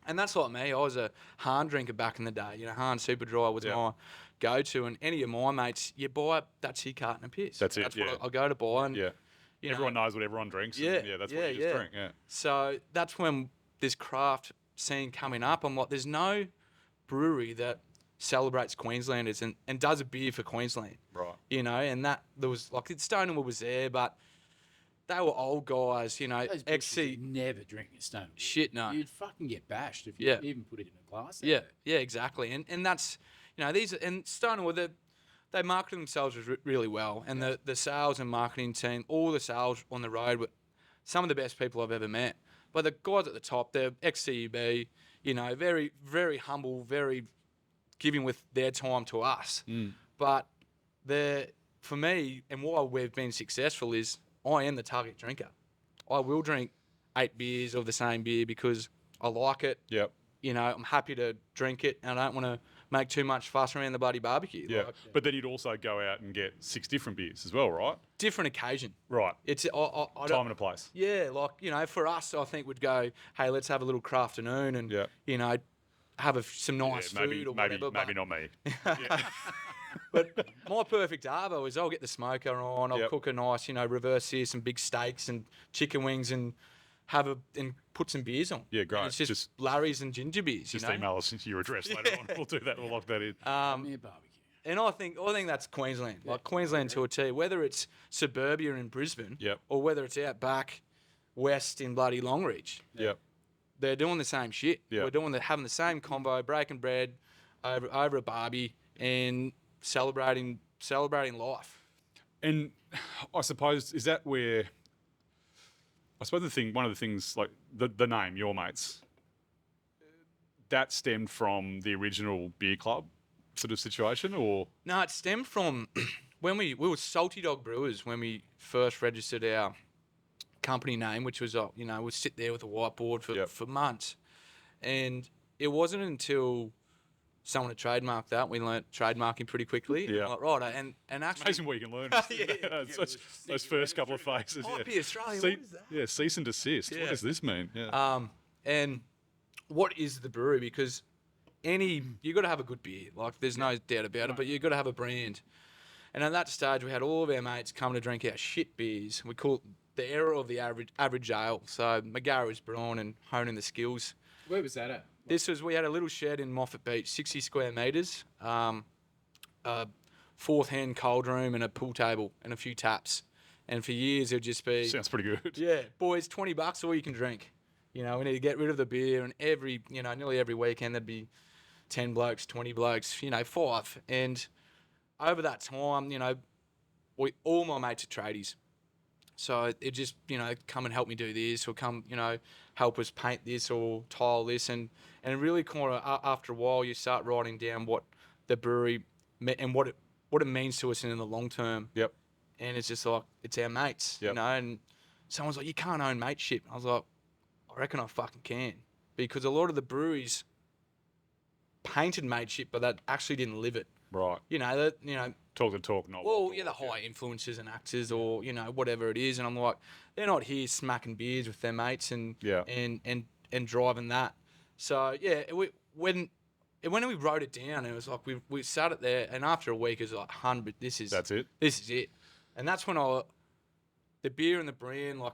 and that's like me. I was a Hahn drinker back in the day. Hahn Super Dry was my go-to. And any of my mates, you buy that's your carton of piss. That's it, That's yeah. what I go to buy. And, Yeah. you know, Everyone knows what everyone drinks. Yeah, And that's what you just drink. Yeah. So that's when this craft scene coming up. I'm like, there's no brewery that celebrates Queenslanders and does a beer for Queensland. Right. And that there was like Stonewall was there, but they were old guys. Those XC. bitches never drink a stone. Shit, no. You'd fucking get bashed if you even put it in a glass. Yeah, exactly. And that's these and Stonewall they marketed themselves really well, and the sales and marketing team, all the sales on the road were some of the best people I've ever met. But the guys at the top, they're ex-CUB, very, very humble, very giving with their time to us. But for me, and why we've been successful is I am the target drinker. I will drink 8 beers of the same beer because I like it. Yep. I'm happy to drink it, and I don't want to make too much fuss around the bloody barbecue. Yeah. But then you'd also go out and get 6 different beers as well, right? Different occasion. Right. It's Time and a place. Yeah, for us, I think we'd go, hey, let's have a little craft afternoon and have some nice food or whatever. Maybe not me. But my perfect arvo is I'll get the smoker on, I'll cook a nice, reverse sear some big steaks and chicken wings and and put some beers on. Yeah, great. And it's just Larry's and ginger beers. Just email us your address later on. We'll do that. We'll lock that in. Me a barbecue. And I think that's Queensland, like Queensland to a T. Whether it's suburbia in Brisbane, or whether it's out back west in bloody Longreach, they're doing the same shit. Yep. We're having the same combo, breaking bread over a barbie and celebrating life. And I suppose is that where one of the things like the name Your Mates that stemmed from the original beer club sort of situation, or No, it stemmed from when we were Salty Dog Brewers when we first registered our company name, which was we'd sit there with a whiteboard for months, and it wasn't until someone had trademarked that we learnt trademarking pretty quickly. Yeah. Like, right, and actually, amazing what you can learn. Those first couple of phases. IP Australia, what is that? Yeah, cease and desist. Yeah. What does this mean? Yeah. And what is the brewery? Because you got to have a good beer. Like, there's no doubt about it, but you got to have a brand. And at that stage, we had all of our mates come to drink our shit beers. We call it the era of the average ale. So McGarry was brewing and honing the skills. Where was that at? We had a little shed in Moffat Beach, 60 square metres, a fourth-hand cold room and a pool table and a few taps. And for years, it would just be... Sounds pretty good. Yeah, boys, $20 all you can drink. We need to get rid of the beer, and nearly every weekend there'd be 10 blokes, 20 blokes, 5. And over that time, all my mates are tradies. So it just, come and help me do this, or come, help us paint this or tile this. And really kind of after a while, you start writing down what the brewery and what it means to us in the long term. Yep. And it's just like, it's our mates, Yep. and someone's like, you can't own Mateship. I was like, I reckon I fucking can. Because a lot of the breweries painted Mateship, but that actually didn't live it. Right. Talk the talk, not well, walk the the walk, high influencers and actors, or whatever it is, and I'm like, they're not here smacking beers with their mates and driving that. So when we wrote it down, it was like we sat it there, and after a week, it was like 100. That's it. This is it, and that's when the beer and the brand, like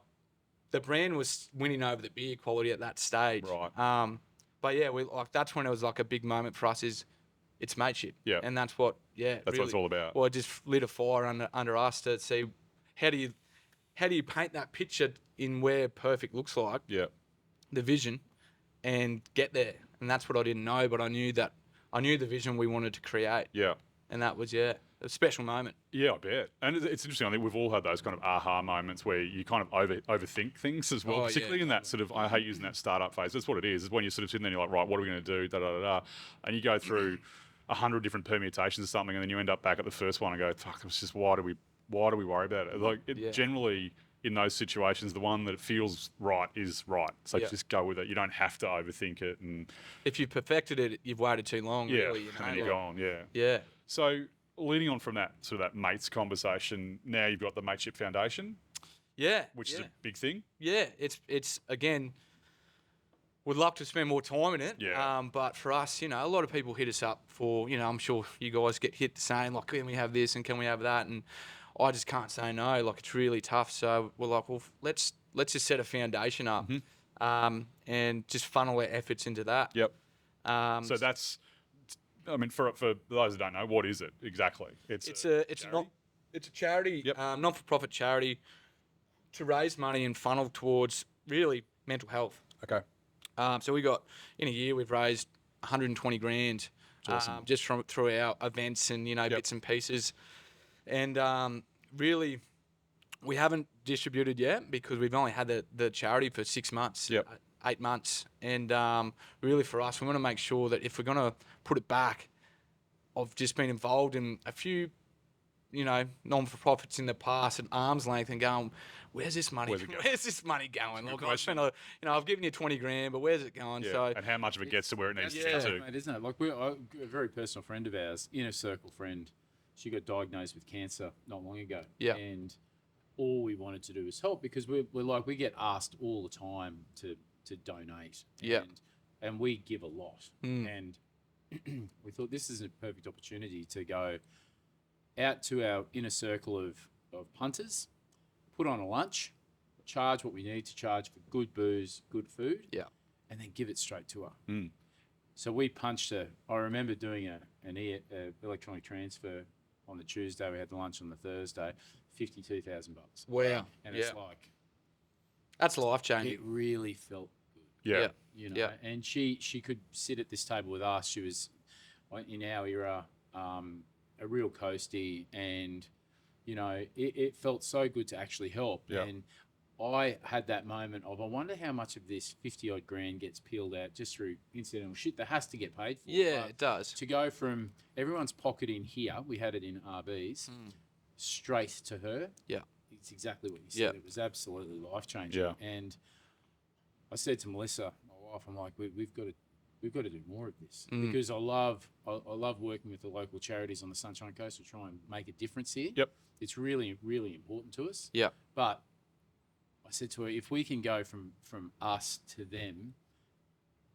the brand was winning over the beer quality at that stage. Right. But yeah, that's when it was like a big moment for us. It's Mateship. Yeah. And that's what, That's really, what it's all about. Well, it just lit a fire under us to see how do you paint that picture in where perfect looks like, Yeah. the vision, and get there. And that's what I didn't know, but I knew the vision we wanted to create. Yeah. And that was, a special moment. Yeah, I bet. And it's interesting. I think we've all had those kind of aha moments where you kind of overthink things as well, particularly in that sort of, I hate using that startup phase. That's what it is when you're sort of sitting there and you're like, right, what are we going to do? Da, da, da, da. And you go through 100 different permutations of something, and then you end up back at the first one and go, fuck, it was just, why do we why do we worry about it? Like, Yeah. generally in those situations, the one that feels right is right. So Yeah. just go with it. You don't have to overthink it. And If you perfected it, you've waited too long, yeah, really. You know? and then you're like- gone. Yeah. Yeah. So leading on from that sort of that mates conversation, now you've got the Mateship Foundation, Yeah. which yeah. is a big thing. Yeah, it's again, would love to spend more time in it. Yeah. But for us, you know, a lot of people hit us up for, you know, I'm sure you guys get hit the same, like, can we have this and can we have that? And I just can't say no. Like, it's really tough. So we're like, well, let's just set a foundation up, and just funnel our efforts into that. Yep. So that's, I mean, for those who don't know, what is it exactly? It's a charity, Yep. non-for-profit charity to raise money and funnel towards really mental health. Okay. So we got, in a year, we've raised 120 grand awesome. just through our events and, you know, bits and pieces. And really, we haven't distributed yet because we've only had the charity for 6 months, 8 months. And really for us, we want to make sure that if we're going to put it back, I've just been involved in a few, you know, non-for-profits in the past at arm's length and going, where's this money? Where's this money going? Like, I've given you 20 grand, but where's it going? Yeah. So, and how much of it gets to where it needs to Yeah, get to? mate, isn't it? Like, a very personal friend of ours, inner circle friend, she got diagnosed with cancer not long ago. Yeah. And all we wanted to do was help because we're like, we get asked all the time to donate. Yeah. And we give a lot. Mm. And we thought this is a perfect opportunity to go out to our inner circle of punters, put on a lunch, charge what we need to charge for good booze, good food, and then give it straight to her. Mm. So we punched her. I remember doing an electronic transfer on the Tuesday. We had the lunch on the Thursday, $52,000. wow. And it's like, That's life-changing. it really felt good. Yeah. You know, Yeah. and she could sit at this table with us. She was, in our era, a real coastie, and you know, it felt so good to actually help. Yeah. And I had that moment of, I wonder how much of this 50 odd grand gets peeled out just through incidental shit that has to get paid for. Yeah, But it does. to go from everyone's pocket in here, we had it in RB's, straight to her. Yeah. It's exactly what you said. Yeah. It was absolutely life changing. Yeah. And I said to Melissa, my wife, I'm like, we've got to do more of this because I love working with the local charities on the Sunshine Coast to try and make a difference here. Yep. It's really, really important to us. Yeah. But I said to her, if we can go from us to them,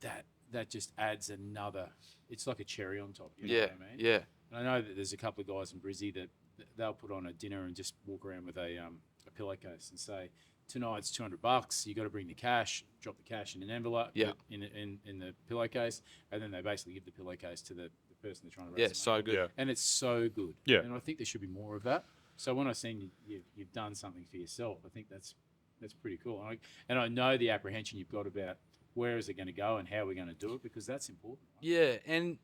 that just adds another. It's like a cherry on top. You know what I mean? Yeah. And I know that there's a couple of guys in Brizzy that they'll put on a dinner and just walk around with a pillowcase and say, tonight's $200. You got to bring the cash. Drop the cash in an envelope. Yeah. In the pillowcase, and then they basically give the pillowcase to the person they're trying to raise. Yeah, the so money. good. Yeah. And it's so good. Yeah. And I think there should be more of that. So when I seen you've done something for yourself, I think that's pretty cool. And I know the apprehension you've got about where is it going to go and how we're going to do it, because that's important. Right? Yeah, and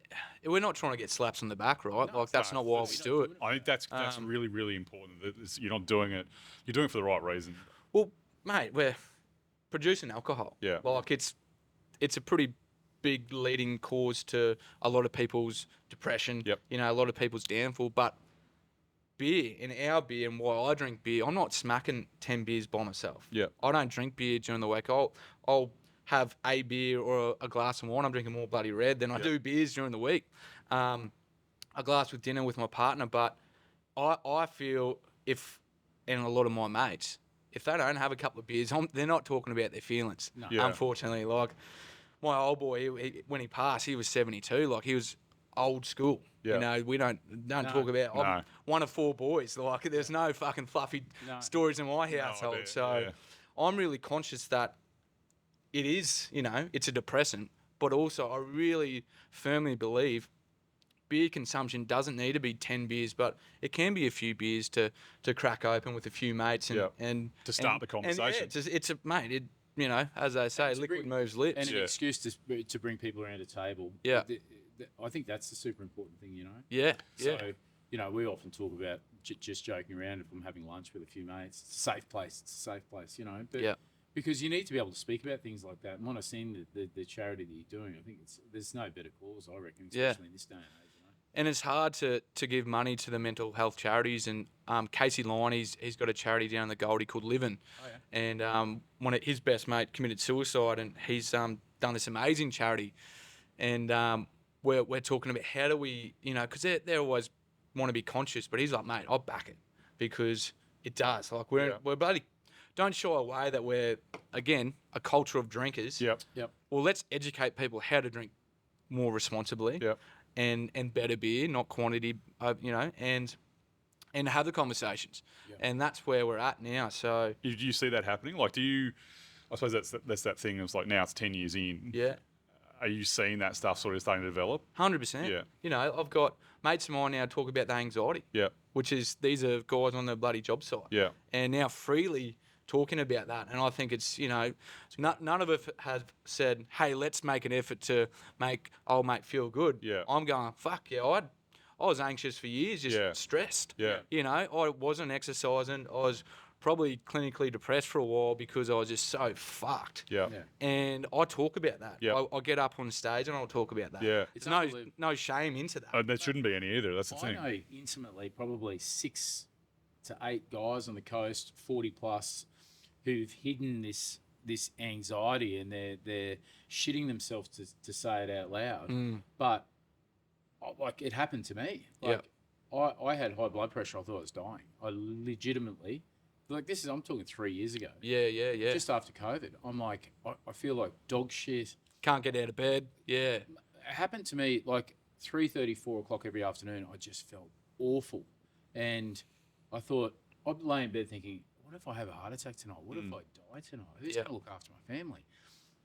we're not trying to get slaps on the back, right? No, like, that's no, not why we that's- do it. I think that's really, really important. That you're not doing it. You're doing it for the right reason. Well, mate, we're producing alcohol. Yeah. Like, it's a pretty big leading cause to a lot of people's depression. Yep. You know, a lot of people's downfall. But beer, in our beer, and why I drink beer, I'm not smacking 10 beers by myself. Yeah. I don't drink beer during the week. I'll have a beer or a glass of wine. I'm drinking more bloody red than I do beers during the week. A glass with dinner with my partner. But I feel and a lot of my mates, if they don't have a couple of beers, they're not talking about their feelings. No. Yeah. Unfortunately, like my old boy, when he passed, he was 72. Like, he was old school. Yeah. You know, we don't talk about. No. I'm one of 4 boys. Like, there's no fucking fluffy stories in my household. idea, So yeah. I'm really conscious that it is, you know, it's a depressant, but also I really firmly believe beer consumption doesn't need to be 10 beers, but it can be a few beers to crack open with a few mates and To start the conversation. And it's a mate. It, you know, as they say, liquid moves lips. And an excuse to bring people around a table. Yeah. I think that's the super important thing, you know? Yeah. So, you know, we often talk about just joking around if I'm having lunch with a few mates. It's a safe place, you know? But because you need to be able to speak about things like that. And when I've seen the charity that you're doing, I think there's no better cause, I reckon, especially in this day and age, you know? And it's hard to give money to the mental health charities. And Casey Line, he's got a charity down in the Goldie called Livin'. Oh, And his best mate committed suicide, and he's done this amazing charity. And we're talking about how do we, because they always want to be conscious, but he's like, mate, I'll back it because it does. Like we're bloody, don't shy away that we're, again, a culture of drinkers. Yep. Well, let's educate people how to drink more responsibly. Yep. And better beer, not quantity, and have the conversations. Yep. And that's where we're at now. So Do you see that happening? Like, I suppose that's that thing. It's like now it's 10 years in. yeah, Are you seeing that stuff sort of starting to develop? 100%. Yeah. I've got mates of mine now talk about the anxiety. Yeah. Which is, these are guys on the bloody job site. Yeah. And now freely talking about that. And I think it's, none of us have said, hey, let's make an effort to make old mate feel good. Yeah. I'm going, fuck yeah, I was anxious for years, just stressed. Yeah. I wasn't exercising. I was probably clinically depressed for a while because I was just so fucked. Yeah. And I talk about that. Yeah. I'll get up on stage and I'll talk about that. Yeah. It's unbelievable. no shame into that. There shouldn't be any either. That's the I thing. know intimately probably 6 to 8 guys on the coast, 40 plus, who've hidden this anxiety, and they're shitting themselves to say it out loud. But like, it happened to me. Like, I had high blood pressure. I thought I was dying. I legitimately, I'm talking 3 years ago. Yeah. Just after COVID, I'm like, I feel like dog shit. Can't get out of bed. Yeah. It happened to me like 3:30, 4 o'clock every afternoon. I just felt awful. And I thought, I'd lay in bed thinking, what if I have a heart attack tonight? What if I die tonight? Who's going to look after my family?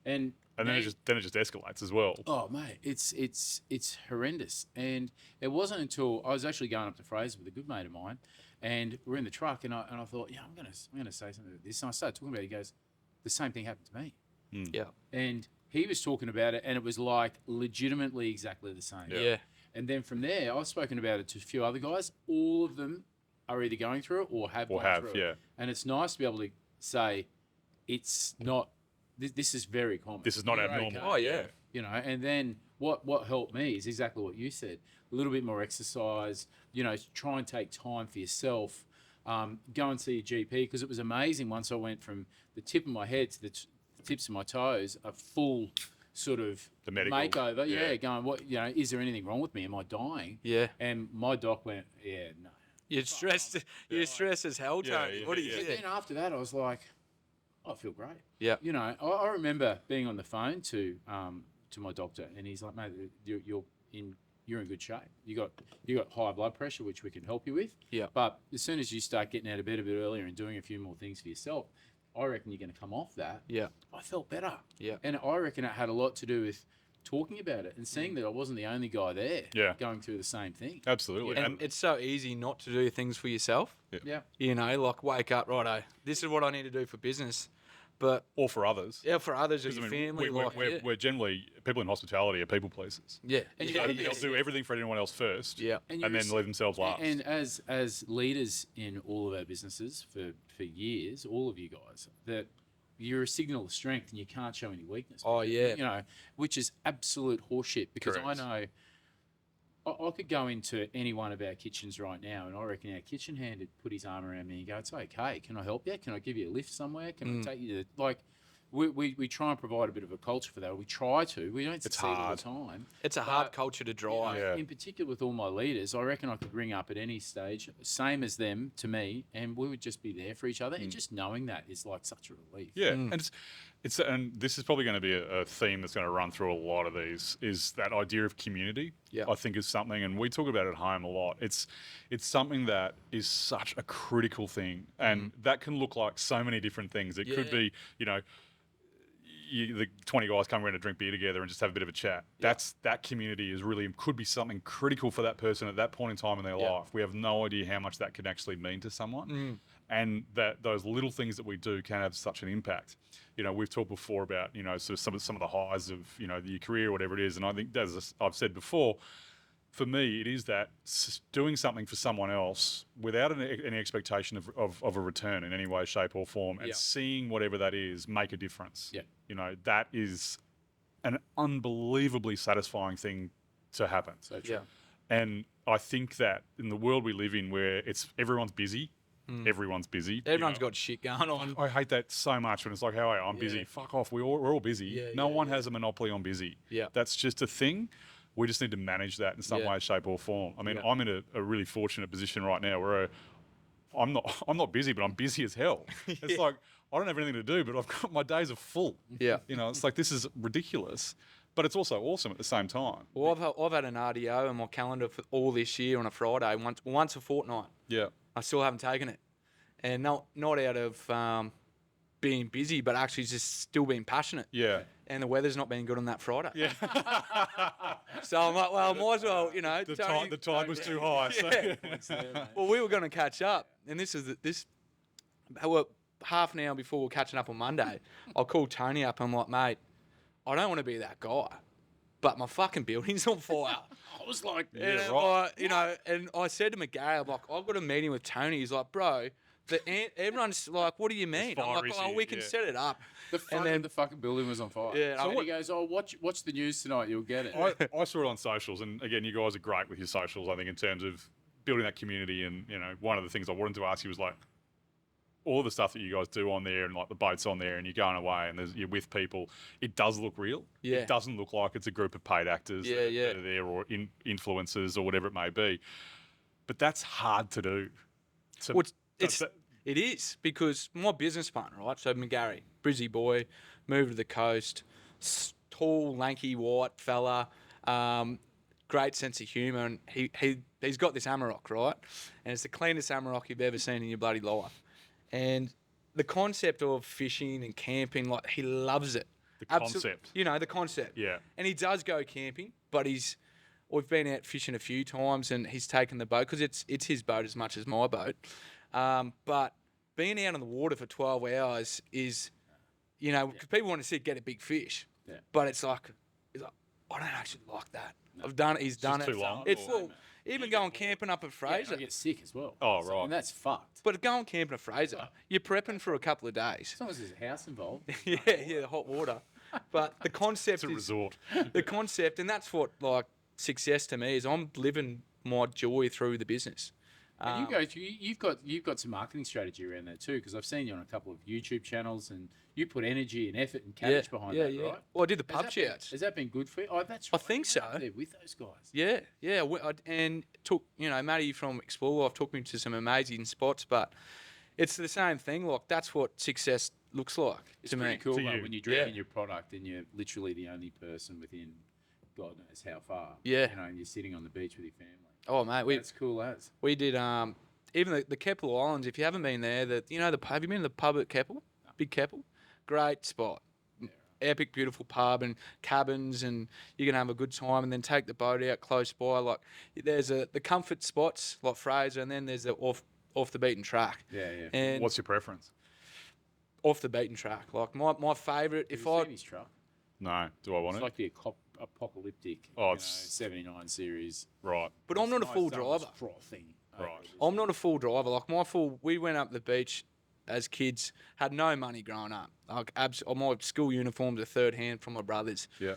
And then it just escalates as well. Oh mate, it's horrendous. And it wasn't until I was actually going up to Fraser with a good mate of mine, and we're in the truck, and I thought, yeah, I'm gonna say something about this. And I started talking about it. He goes, the same thing happened to me. Yeah. And he was talking about it, and it was like legitimately exactly the same. Yeah. And then from there, I've spoken about it to a few other guys. All of them are either going through it or have gone through it. And it's nice to be able to say, it's not. This is very common. This is not abnormal. Oh yeah. And then what helped me is exactly what you said. A little bit more exercise. Try and take time for yourself. Go and see a GP, because it was amazing. Once I went from the tip of my head to the tips of my toes, a full sort of The medical makeover. Yeah, going, what, is there anything wrong with me? Am I dying? Yeah. And my doc went, yeah, no. You're stressed. You're stressed as hell, Tony. Yeah, What do you And think? then after that, I was like, I feel great. Yeah. I remember being on the phone to my doctor, and he's like, mate, you're in good shape. You got high blood pressure, which we can help you with. Yeah. But as soon as you start getting out of bed a bit earlier and doing a few more things for yourself, I reckon you're going to come off that. Yeah. I felt better. Yeah. And I reckon it had a lot to do with talking about it and seeing that I wasn't the only guy there going through the same thing. Absolutely. And it's so easy not to do things for yourself. Yeah. Like wake up, righto, this is what I need to do for business. But or for others. Yeah, for others or your family. We're generally, people in hospitality are people pleasers. Yeah. And They'll do everything for anyone else first. Yeah. And then leave themselves last. And as leaders in all of our businesses for years, all of you guys, that you're a signal of strength and you can't show any weakness. Oh, yeah. Which is absolute horseshit, because Correct. I know I could go into any one of our kitchens right now, and I reckon our kitchen hand would put his arm around me and go, it's okay, can I help you? Can I give you a lift somewhere? Can I take you to, we try and provide a bit of a culture for that. We try to. We don't succeed all the time. It's a hard culture to drive. Yeah. In particular with all my leaders, I reckon I could ring up at any stage, same as them to me, and we would just be there for each other. And just knowing that is like such a relief. Yeah, and and this is probably going to be a theme that's going to run through a lot of these, is that idea of community. Yeah. I think is something, and we talk about it at home a lot. It's something that is such a critical thing, and that can look like so many different things. It could be, the 20 guys come around to drink beer together and just have a bit of a chat. That community is really, could be something critical for that person at that point in time in their life. We have no idea how much that could actually mean to someone, and that those little things that we do can have such an impact. We've talked before about, sort of some of the highs of, your career or whatever it is. And I think, as I've said before, for me, it is that doing something for someone else without any expectation of a return in any way, shape or form, and seeing whatever that is make a difference. Yeah. That is an unbelievably satisfying thing to happen. So true. Yeah. And I think that in the world we live in, where everyone's busy, everyone's busy. Everyone's got shit going on. I hate that so much when it's like, "How are you? I'm busy." Fuck off. We're all busy. Yeah, no one has a monopoly on busy. Yeah. That's just a thing. We just need to manage that in some way, shape, or form. I mean, I'm in a really fortunate position right now where I'm not busy, but I'm busy as hell. It's like I don't have anything to do, but I've got my days are full. Yeah. It's like this is ridiculous, but it's also awesome at the same time. Well, I've had an RDO on my calendar for all this year on a Friday, once a fortnight. Yeah. I still haven't taken it, and not out of being busy, but actually just still being passionate. Yeah. And the weather's not been good on that Friday. Yeah. So I'm like, well, might as well, The tide was too high. So. Well, we were going to catch up, and well, half an hour before we're catching up on Monday, I'll call Tony up. I'm like, mate, I don't want to be that guy, but my fucking building's on fire. I was like, And I said to McGarry, I'm like, I've got a meeting with Tony. He's like, bro, everyone's like, what do you mean? I'm like, well, we can set it up. the fucking building was on fire. Yeah, so he goes, oh, watch the news tonight. You'll get it. I saw it on socials, and again, you guys are great with your socials. I think in terms of building that community, and one of the things I wanted to ask you was like all the stuff that you guys do on there, and like the boats on there, and you're going away, and you're with people. It does look real. Yeah. It doesn't look like it's a group of paid actors that are there, or influencers, or whatever it may be. But that's hard to do. It is, because my business partner, right? So McGarry, Brizzy boy, moved to the coast, tall, lanky, white fella, great sense of humour, and he's got this Amarok, right? And it's the cleanest Amarok you've ever seen in your bloody life. And the concept of fishing and camping, like, he loves it. The concept. The concept. Yeah. And he does go camping, but we've been out fishing a few times, and he's taken the boat, because it's his boat as much as my boat. But being out on the water for 12 hours is, because people want to get a big fish. Yeah. But it's like, I don't actually like that. No. I've done it. He's done it. Too long. It's full. Even going camping up at Fraser. I get sick as well. Oh, right. And that's fucked. But going camping at Fraser, you're prepping for a couple of days. As long as there's a house involved. yeah, the hot water. But the concept It's a resort. The concept, and that's what, like, success to me is. I'm living my joy through the business. And you've got some marketing strategy around that too, because I've seen you on a couple of YouTube channels, and you put energy and effort and cabbage behind that, right? Well, I did the pub shouts. Has that been good for you? Oh, that's I right. think so. There with those guys. Yeah. And took, Maate from Explore Life took me to some amazing spots, but it's the same thing. Like, that's what success looks like to me. It's pretty cool, To like, you. when you're drinking your product and you're literally the only person within God knows how far. Yeah. And you're sitting on the beach with your family. Oh, mate, That's cool as. we did even the Keppel Islands. If you haven't been there, have you been to the pub at Keppel? No. Big Keppel, great spot. Yeah, right. Epic, beautiful pub and cabins, and you can have a good time, and then take the boat out close by. Like, there's the comfort spots like Fraser, and then there's the off the beaten track. Yeah. And What's your preference? Off the beaten track. Like, my favourite. Have you seen his truck? No. Do I want It's it? like the apocalyptic. It's 79 series. right. But I'm not a full driver. Frothing. Right. I'm not a full driver. Like, we went up the beach as kids, had no money growing up. Like, my school uniforms are third hand from my brothers. Yeah.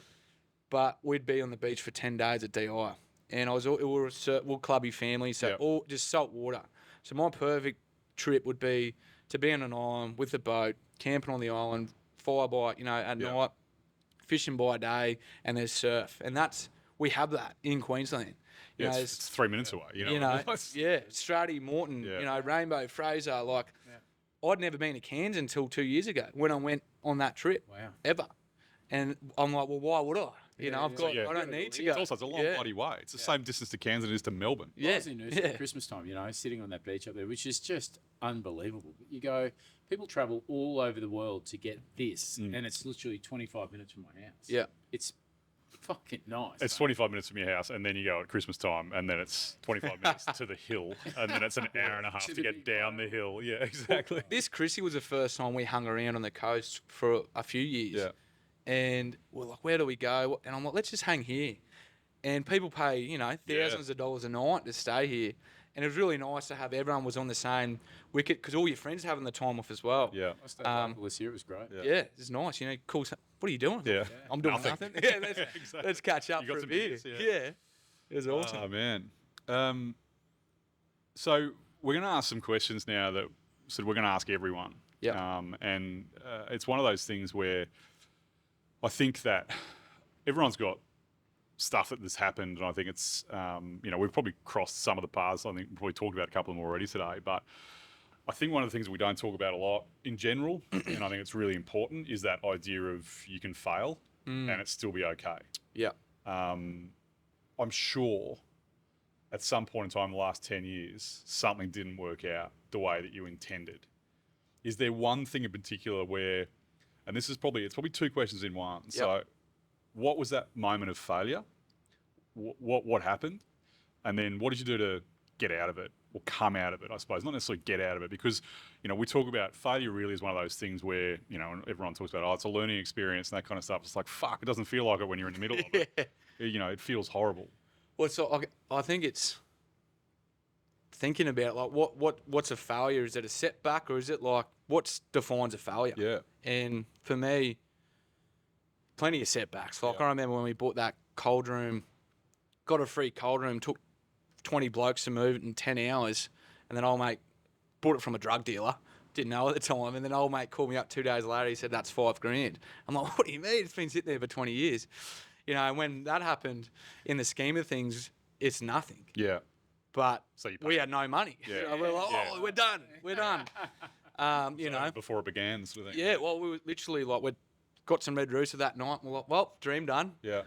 But we'd be on the beach for 10 days at DI. And we're a clubby family, so all just salt water. So my perfect trip would be to be on an island with a boat, camping on the island, fire by, at night, fishing by day, and there's surf. And we have that in Queensland. Yeah, it's 3 minutes away. Stratty, Morton, Rainbow, Fraser. Like, I'd never been to Cairns until 2 years ago when I went on that trip. Wow. Ever. And I'm like, well, why would I? I don't need to go. It's a long bloody way. It's the same distance to Cairns as it is to Melbourne. I was in Noosa at Christmas time, sitting on that beach up there, which is just unbelievable. You go, people travel all over the world to get this, and it's literally 25 minutes from my house. Yeah. It's fucking nice. It's 25 minutes from your house, and then you go at Christmas time, and then it's 25 minutes to the hill, and then it's an hour and a half to get down the hill. Yeah, exactly. This Chrissy was the first time we hung around on the coast for a few years. Yeah. And we're like, where do we go? And I'm like, let's just hang here. And people pay, thousands of dollars a night to stay here. And it was really nice to have everyone was on the same wicket, because all your friends are having the time off as well. Yeah. I stayed local this year. It was great. Yeah, it's nice. Cool. What are you doing? Yeah. I'm doing nothing. Yeah, let's catch up You got for a some beer. beers, Yeah. It was awesome. Oh, man. So we're going to ask some questions now that we're going to ask everyone. Yeah. And it's one of those things where I think that everyone's got stuff that has happened, and I think it's, we've probably crossed some of the paths. I think we've probably talked about a couple of them already today, but I think one of the things that we don't talk about a lot in general, and I think it's really important, is that idea of you can fail and it still be okay. Yeah. I'm sure at some point in time in the last 10 years, something didn't work out the way that you intended. Is there one thing in particular where, and it's probably two questions in one. Yep. So what was that moment of failure? What happened? And then what did you do to get out of it or come out of it, I suppose? Not necessarily get out of it, because, we talk about failure really is one of those things where, everyone talks about, it's a learning experience and that kind of stuff. It's like, fuck, it doesn't feel like it when you're in the middle of it. It feels horrible. Well, so I think it's thinking about like what's a failure? Is it a setback, or is it like what defines a failure? Yeah. And for me, plenty of setbacks. Like I remember when we bought that cold room, got a free cold room, took 20 blokes to move it in 10 hours, and then old mate bought it from a drug dealer. Didn't know at the time, and then old mate called me up 2 days later. He said that's $5,000. I'm like, what do you mean? It's been sitting there for 20 years. And when that happened, in the scheme of things, it's nothing. Yeah. But we had no money. Yeah. We're like, we're done. We're done. Before it began, sort of thing. Yeah, well, we were literally like, we got some red rooster that night. And we're like, well, dream done. Yeah.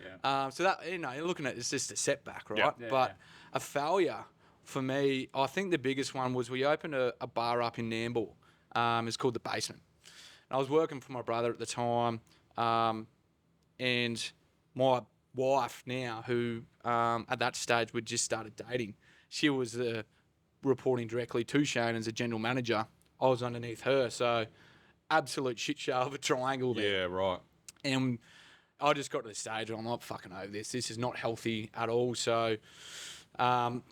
So that, looking at it, it's just a setback, right? Yeah. But a failure for me, I think the biggest one was we opened a bar up in Nambour. It's called The Basement. And I was working for my brother at the time. And my wife now, who at that stage we'd just started dating, she was reporting directly to Shane as a general manager. I was underneath her, so absolute shit show of a triangle there. Yeah, right. And I just got to the stage where I'm not fucking over this. This is not healthy at all. So kind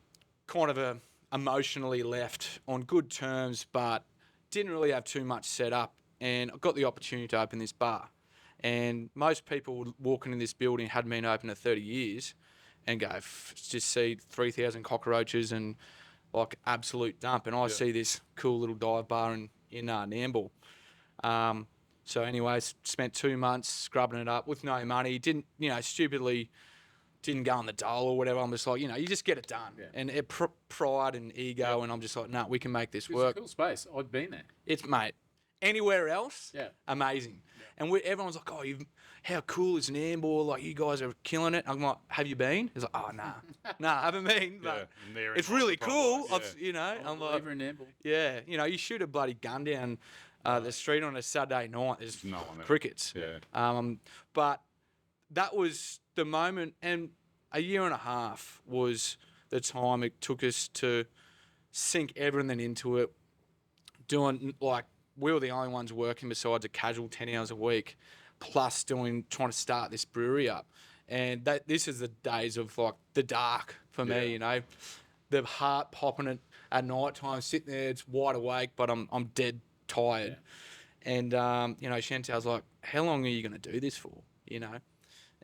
of emotionally left on good terms, but didn't really have too much set up. And I got the opportunity to open this bar. And most people walking in this building had been open for 30 years and go, just see 3,000 cockroaches and like absolute dump. And I see this cool little dive bar in Nambour. So anyways, spent 2 months scrubbing it up with no money. Didn't, stupidly didn't go on the dole or whatever. I'm just like, you just get it done. Yeah. And pride and ego. And I'm just like, no, we can make this work. It's a cool space. I've been there. It's, mate, anywhere else, amazing. Yeah. And everyone's like, oh, how cool is Nambour? Like, you guys are killing it. I'm like, have you been? He's like, oh, nah. I haven't been. But it's really cool. I'm like, you shoot a bloody gun down the street on a Saturday night. There's no one there. Crickets. Yeah. But that was the moment. And a year and a half was the time it took us to sink everything into it, doing like, we were the only ones working besides a casual 10 hours a week, plus trying to start this brewery up. And this is the days of like the dark for me, the heart popping at night time, sitting there, it's wide awake, but I'm dead tired. Yeah. And, Chantal's like, how long are you going to do this for?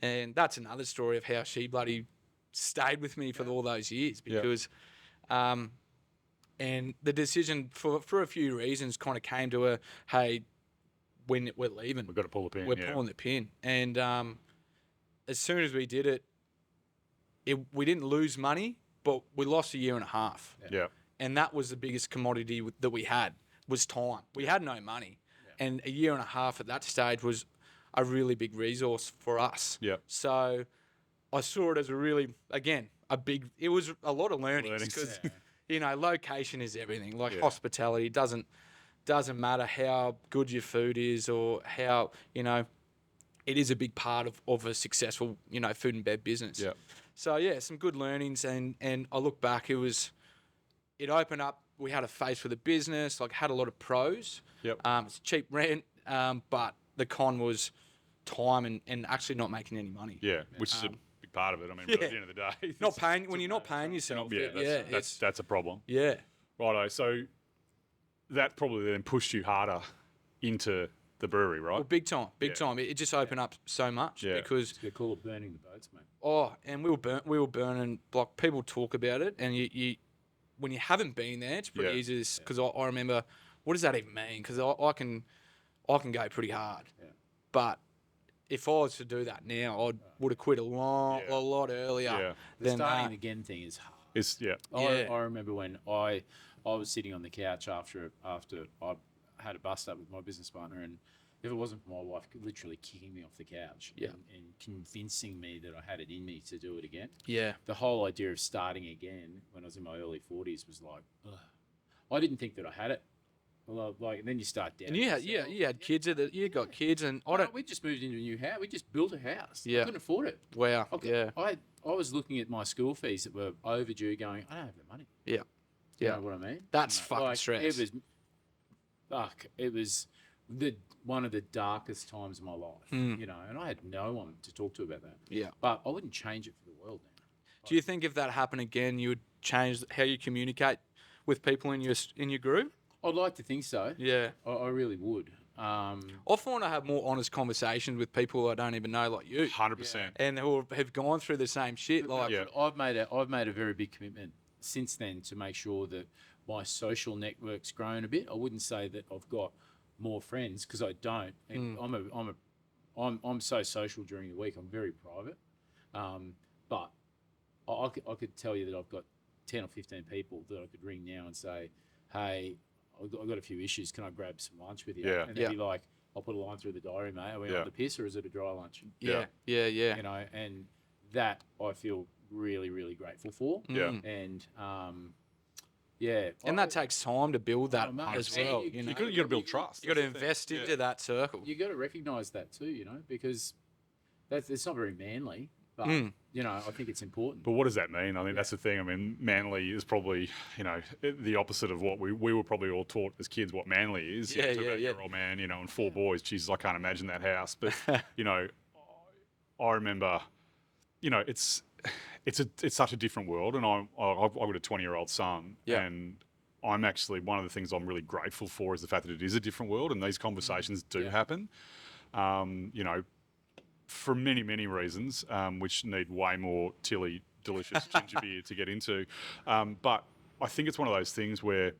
And that's another story of how she bloody stayed with me for all those years because, and the decision for a few reasons kind of came to her, hey, we're leaving. We've got to pull the pin. We're pulling the pin. And as soon as we did it, we didn't lose money, but we lost a year and a half. Yeah. And that was the biggest commodity that we had, was time. We had no money. Yeah. And a year and a half at that stage was a really big resource for us. Yeah. So I saw it as it was a lot of learnings because... location is everything. Like hospitality doesn't matter how good your food is or how, it is a big part of a successful, food and bev business. Yeah. So some good learnings and I look back, it opened up, we had a face for the business, like had a lot of pros. Yep. It's cheap rent, but the con was time and actually not making any money. Yeah, which is a part of it. I mean, but at the end of the day, not paying when you're not paying yourself. That's a problem. Yeah. Righto. So that probably then pushed you harder into the brewery, right? Well, big time, Yeah. time. It just opened up so much Yeah. because They call it burning the boats, mate. and we were burning. Like people talk about it, and you when you haven't been there, it's pretty Yeah. easy. Because I remember, what does that even mean? Because I can go pretty hard, Yeah. but if I was to do that now, I would have quit a lot earlier. Yeah. The than starting that. again thing is hard. It's Yeah. I remember when I was sitting on the couch after I had a bust up with my business partner, and if it wasn't for my wife literally kicking me off the couch and convincing me that I had it in me to do it again, Yeah. the whole idea of starting again when I was in my early 40s was like, ugh. I didn't think that I had it. Well, like then you start down. And you had kids. You got kids, and We just moved into a new house. We just built a house. Yeah. I couldn't afford it. Wow. I was looking at my school fees that were overdue, going, I don't have the money. Yeah. You Yeah. know what I mean? That's fucking stress. It was one of the darkest times of my life. You know, and I had no one to talk to about that. Yeah. But I wouldn't change it for the world now. Do you think if that happened again, you would change how you communicate with people in your group? I'd like to think so. Yeah. I really would. I find I have more honest conversations with people I don't even know, like you, 100%. and who have gone through the same shit. Like, Yeah. I've made a very big commitment since then to make sure that my social network's grown a bit. I wouldn't say that I've got more friends because I don't. And I'm so social during the week. I'm very private, but I could tell you that I've got 10 or 15 people that I could ring now and say, hey, I've got a few issues. Can I grab some lunch with you? Yeah. And they'd be like, I'll put a line through the diary, mate. Are we on the piss or is it a dry lunch? yeah. You know, and that I feel really, really grateful for. Yeah. And And that takes time to build that Oh, mate, as man, well. you You know, You got to build trust. you got to invest into that circle. You got to recognise that too, you know, because it's not very manly, but you know, I think it's important. But what does that mean? I mean, that's the thing. I mean, manly is probably, you know, the opposite of what we were probably all taught as kids what manly is. Yeah, You know, yeah. You're old man, you know, and 4 boys. Jesus, I can't imagine that house. But, you know, I remember, you know, it's such a different world. And I've got a 20-year-old son. Yeah. And I'm actually, one of the things I'm really grateful for is the fact that it is a different world and these conversations do happen. You know, for many, many reasons, which need way more Tilly delicious ginger beer to get into. But I think it's one of those things where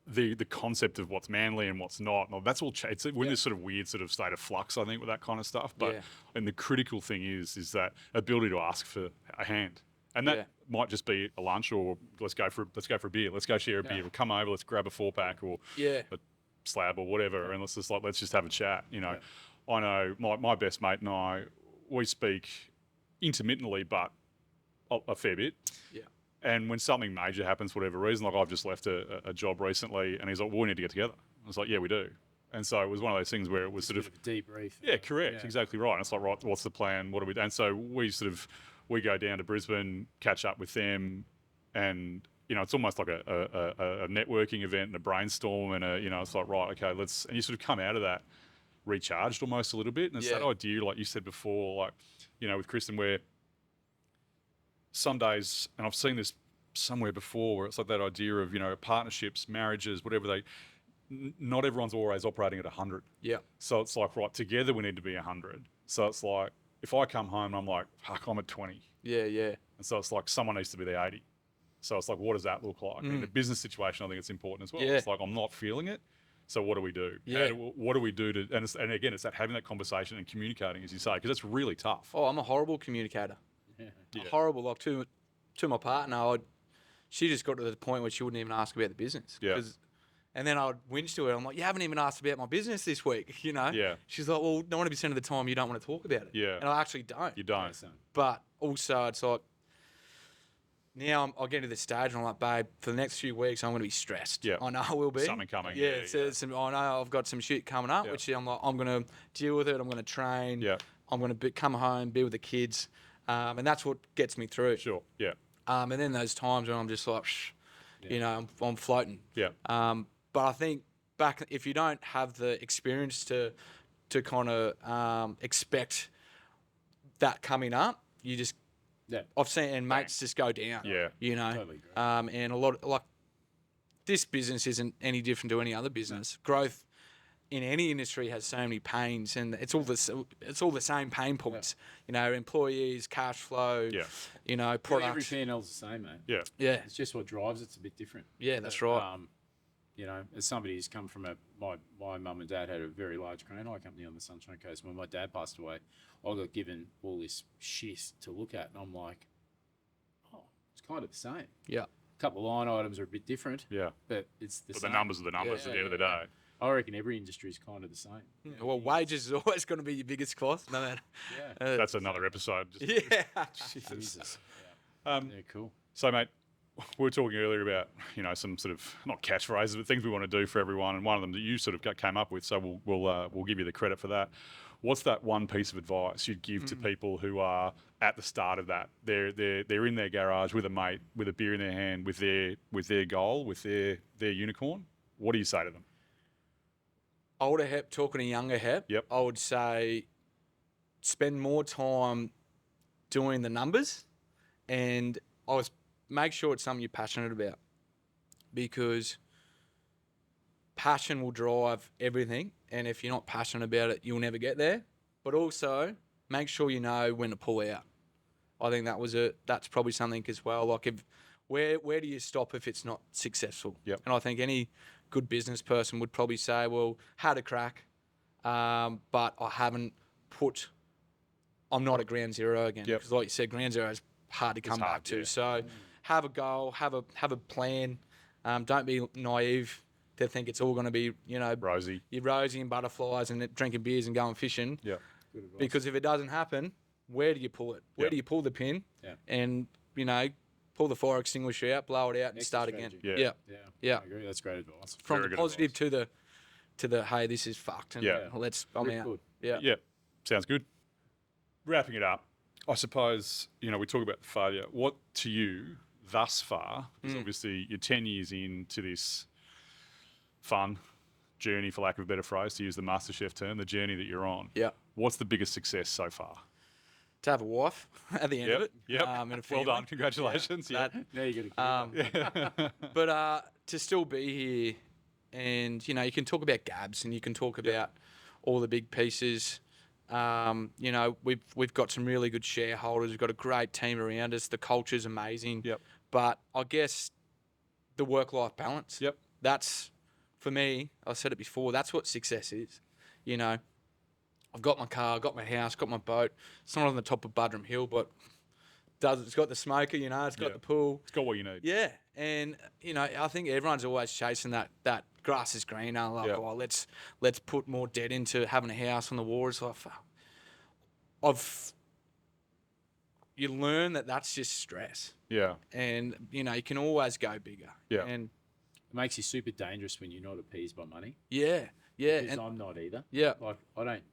the concept of what's manly and what's not, well, that's all we're in this sort of weird sort of state of flux, I think, with that kind of stuff. But and the critical thing is that ability to ask for a hand. And that might just be a lunch, or let's go for a beer. Let's go share a beer. We'll come over. Let's grab a 4-pack or a slab or whatever, and let's just have a chat. You know, I know my best mate and I, we speak intermittently, but a fair bit. Yeah. And when something major happens, for whatever reason, like I've just left a job recently, and he's like, well, "We need to get together." I was like, "Yeah, we do." And so it was one of those things where it was sort of a debrief. Yeah, correct, exactly right. And it's like, right, what's the plan? What do we do? And so we go down to Brisbane, catch up with them, and you know, it's almost like a networking event and a brainstorm, and you know, it's like, right, okay, and you sort of come out of that recharged almost a little bit. And it's that idea, like you said before, like, you know, with Kristen, where some days, and I've seen this somewhere before, where it's like that idea of, you know, partnerships, marriages, whatever not everyone's always operating at 100. Yeah. So it's like, right, together we need to be 100. So it's like, if I come home and I'm like, fuck, I'm at 20. Yeah, yeah. And so it's like someone needs to be the 80. So it's like, what does that look like? In a business situation, I think it's important as well. Yeah. It's like, I'm not feeling it. So what do we do? Yeah. What do we do to, and again, it's that having that conversation and communicating, as you say, because it's really tough. Oh, I'm a horrible communicator. Yeah. Horrible. Like to my partner, she just got to the point where she wouldn't even ask about the business. Yeah. And then I'd whinge to her. I'm like, you haven't even asked about my business this week, you know? Yeah. She's like, well, 90% of the time you don't want to talk about it. Yeah. And I actually don't. You don't. But also it's like, now I'll get to the stage and I'm like, babe, for the next few weeks I'm going to be stressed. Yeah. I know I will be. Something coming. Yeah. I know I've got some shit coming up, which I'm like, I'm going to deal with it. I'm going to train. Yeah. I'm going to come home, be with the kids. And that's what gets me through. Sure. Yeah. And then those times when I'm just like, you know, I'm floating. Yeah. But I think if you don't have the experience to kind of expect that coming up, you just I've seen mates just go down. Yeah, you know. Totally agree. And a lot like this business isn't any different to any other business. No. Growth in any industry has so many pains, and it's all the same pain points. You know, employees, cash flow. Yeah. You know, Yeah, products. every P&L's the same, mate. Yeah. Yeah. It's just what drives it's a bit different. Yeah, that's right. You know, as somebody who's come from my mum and dad had a very large granite company on the Sunshine Coast. When my dad passed away, I got given all this shit to look at, and I'm like, oh, it's kind of the same. Yeah. A couple of line items are a bit different. Yeah. But it's the But same. the numbers are the numbers at the end of the day. I reckon every industry is kind of the same. Yeah, well, wages is always going to be your biggest cost, no matter. Yeah. That's another episode. Yeah. Jesus. Yeah. Yeah, cool. So, mate, we were talking earlier about, you know, some sort of not catchphrases, but things we want to do for everyone, and one of them that you sort of came up with. So we'll give you the credit for that. What's that one piece of advice you'd give to people who are at the start of that? They're in their garage with a mate, with a beer in their hand, with their goal, with their unicorn. What do you say to them? Older Hep talking to younger Hep. Yep. I would say spend more time doing the numbers, and make sure it's something you're passionate about, because passion will drive everything, and if you're not passionate about it, you'll never get there. But also make sure you know when to pull out. I think that's probably something as well. Like, where do you stop if it's not successful? Yep. And I think any good business person would probably say, well, had a crack, but I'm not at ground zero again. Yep. Because like you said, ground zero is hard to come back to. yeah. So have a goal, have a plan. Don't be naive to think it's all going to be, you know, Rosie. you're rosy and butterflies and drinking beers and going fishing. Yeah. Good advice. Because if it doesn't happen, where do you pull it? Where Yep. do you pull the pin? Yeah. And, you know, pull the fire extinguisher out, blow it out, and Exit start strategy. again. Yeah. Yeah. I agree. That's great advice. From Very the good positive to the hey, this is fucked. And Yeah. I'm Rip out. good. Yeah. Yeah. Sounds good. Wrapping it up, I suppose, you know, we talk about the failure. What to you thus far, because obviously you're 10 years into this fun journey, for lack of a better phrase, to use the Mateship term, the journey that you're on. Yeah. What's the biggest success so far? To have a wife at the end of it. Yep. And a Well family. done. Congratulations. Yeah. Now you got to But to still be here, and you know, you can talk about Gabs and you can talk about all the big pieces. You know, we've got some really good shareholders. We've got a great team around us. The culture's amazing. Yep. But I guess the work-life balance. Yep. That's, for me, I said it before, that's what success is. You know, I've got my car, got my house, got my boat. It's not on the top of Budrum Hill, but it's got the smoker, you know, it's got Yeah. the pool. It's got what you need. Yeah, and you know, I think everyone's always chasing that grass is greener. Like, Yeah. oh, let's put more debt into having a house on the water. It's like, you learn that that's just stress, Yeah. and you know, you can always go bigger. Yeah. And It makes you super dangerous when you're not appeased by money. yeah, Because and I'm not either. yeah, Like I don't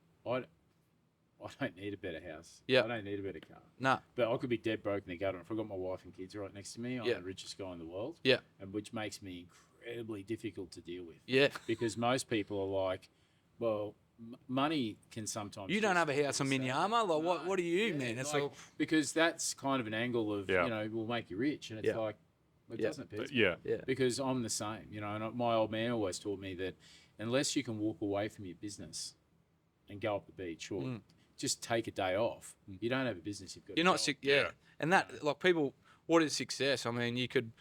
need a better house. Yeah. I don't need a better car. no, But I could be dead broke in the gutter. If I got my wife and kids right next to me, I'm Yeah. the richest guy in the world. yeah, And which makes me incredibly difficult to deal with. yeah. Because most people are like, well, money can sometimes. You don't just have a house on be sad. Minyama? Like, what? No. What are you, Yeah, man? It's like, like, because that's kind of an angle of Yeah. you know will make you rich, and it's Yeah. like it Yeah. doesn't appeal to me. Yeah. yeah, Because I'm the same, you know. And my old man always taught me that unless you can walk away from your business and go up the beach or just take a day off, you don't have a business. You've got. you're a not job. sick. Yeah, and that, like, people, what is success? I mean, you could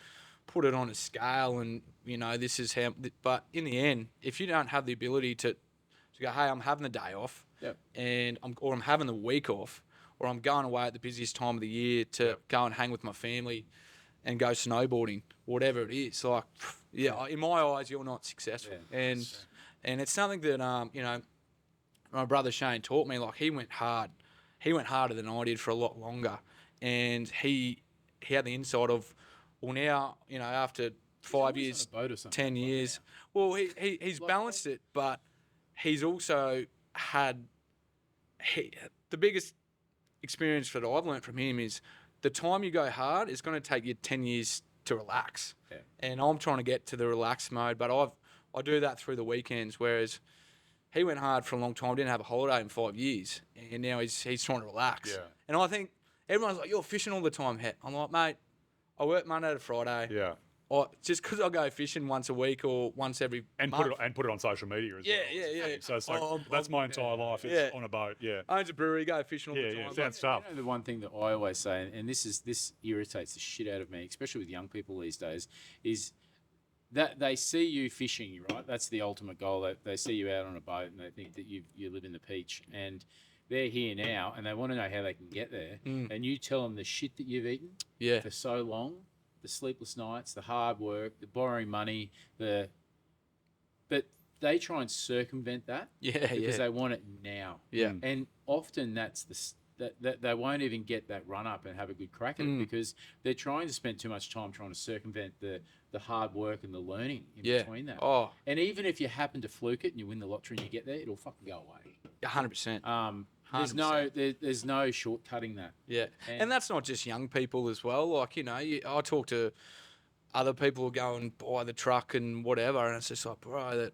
put it on a scale, and you know, this is how. But in the end, if you don't have the ability to go, hey, I'm having the day off, Yep. and I'm having the week off, or I'm going away at the busiest time of the year to go and hang with my family, and go snowboarding, whatever it is. Like, yeah, in my eyes, you're not successful, Yeah. and it's something that you know, my brother Shane taught me. Like, he went hard. He went harder than I did for a lot longer, and he had the insight of, well, now, you know, after 5 He's years, on a boat or something 10 like years, well, he's balanced it, but he's also had the biggest experience that I've learned from him is the time you go hard is going to take you 10 years to relax. Yeah. And I'm trying to get to the relaxed mode, but I do that through the weekends, whereas he went hard for a long time, didn't have a holiday in 5 years, and now he's trying to relax. Yeah. And I think everyone's like, you're fishing all the time, Het. I'm like, mate, I work Monday to Friday. Yeah. just because I go fishing once a week or once every And month. put it on social media as well. Yeah. So it's like, that's my entire life. It's on a boat. Yeah. Owns a brewery, go fishing all the time. Sounds tough. You know, the one thing that I always say, and this irritates the shit out of me, especially with young people these days, is that they see you fishing, right? That's the ultimate goal. They see you out on a boat and they think that you live in the peach, and they're here now and they want to know how they can get there. And you tell them the shit that you've eaten for so long, the sleepless nights, the hard work, the borrowing money, but they try and circumvent that because they want it now. Yeah. And often that's that they won't even get that run up and have a good crack at it because they're trying to spend too much time trying to circumvent the hard work and the learning in between that. Oh. And even if you happen to fluke it and you win the lottery and you get there, it'll fucking go away. 100%. There's no shortcutting that. Yeah, and that's not just young people as well. Like, you know, I talk to other people who go and buy the truck and whatever, and it's just like, bro, that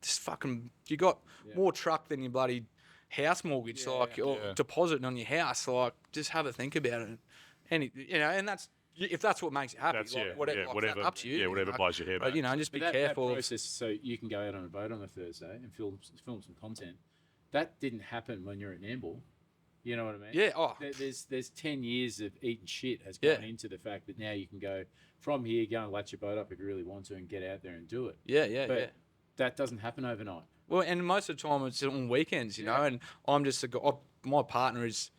this fucking, you got more truck than your bloody house mortgage, or depositing on your house. Like, just have a think about it. And, you know, and that's, if that's what makes you happy, whatever, up to you. Yeah, whatever blows your hair back. But, you know, just be that careful. That process, so you can go out on a boat on a Thursday and film some content. That didn't happen when you're at Namble. You know what I mean? Yeah. Oh. There's 10 years of eating shit has gone into the fact that now you can go from here, go and latch your boat up if you really want to, and get out there and do it. But that doesn't happen overnight. Well, and most of the time it's on weekends, you know, and I'm just my partner is,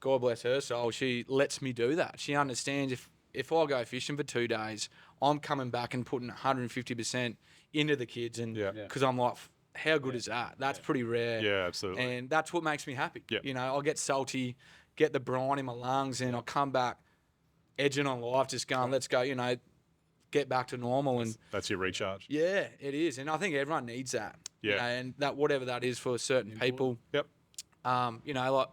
God bless her soul, she lets me do that. She understands if I go fishing for 2 days, I'm coming back and putting 150% into the kids, and because I'm like, how good is that? That's pretty rare. Yeah, absolutely. And that's what makes me happy. Yeah. You know, I'll get salty, get the brine in my lungs, and I'll come back edging on life, just going, let's go, you know, get back to normal. And that's your recharge. Yeah, it is. And I think everyone needs that. Yeah. You know, and that, whatever that is for certain people. Yep. You know, like,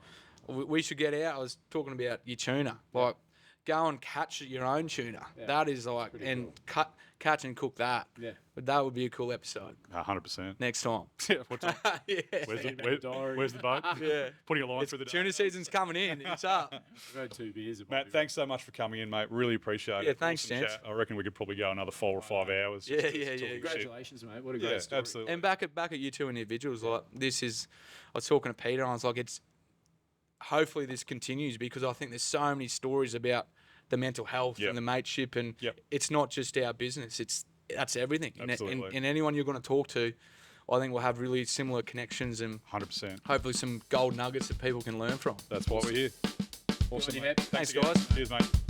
we should get out. I was talking about your tuna. Like, go and catch your own tuna. Yeah. That is like, pretty and cool. Catch and cook that. Yeah. But that would be a cool episode. 100%. Next time. What time? Where's the boat? Yeah. Putting a line through the day. Tuna season's coming in. It's up. I've had 2 beers. Matt, thanks so much for coming in, mate. Really appreciate it. Yeah, thanks, gents. I reckon we could probably go another 4 or 5 hours. Yeah. Congratulations, mate. What a great story. Absolutely. And back at you two individuals, like, this is, I was talking to Peter, and I was like, hopefully this continues, because I think there's so many stories about the mental health and the mateship, and it's not just our business, that's everything. Absolutely. And anyone you're going to talk to, I think we'll have really similar connections, and 100%. hopefully some gold nuggets that people can learn from. That's why we're here. Awesome. Thanks, guys. Cheers, mate.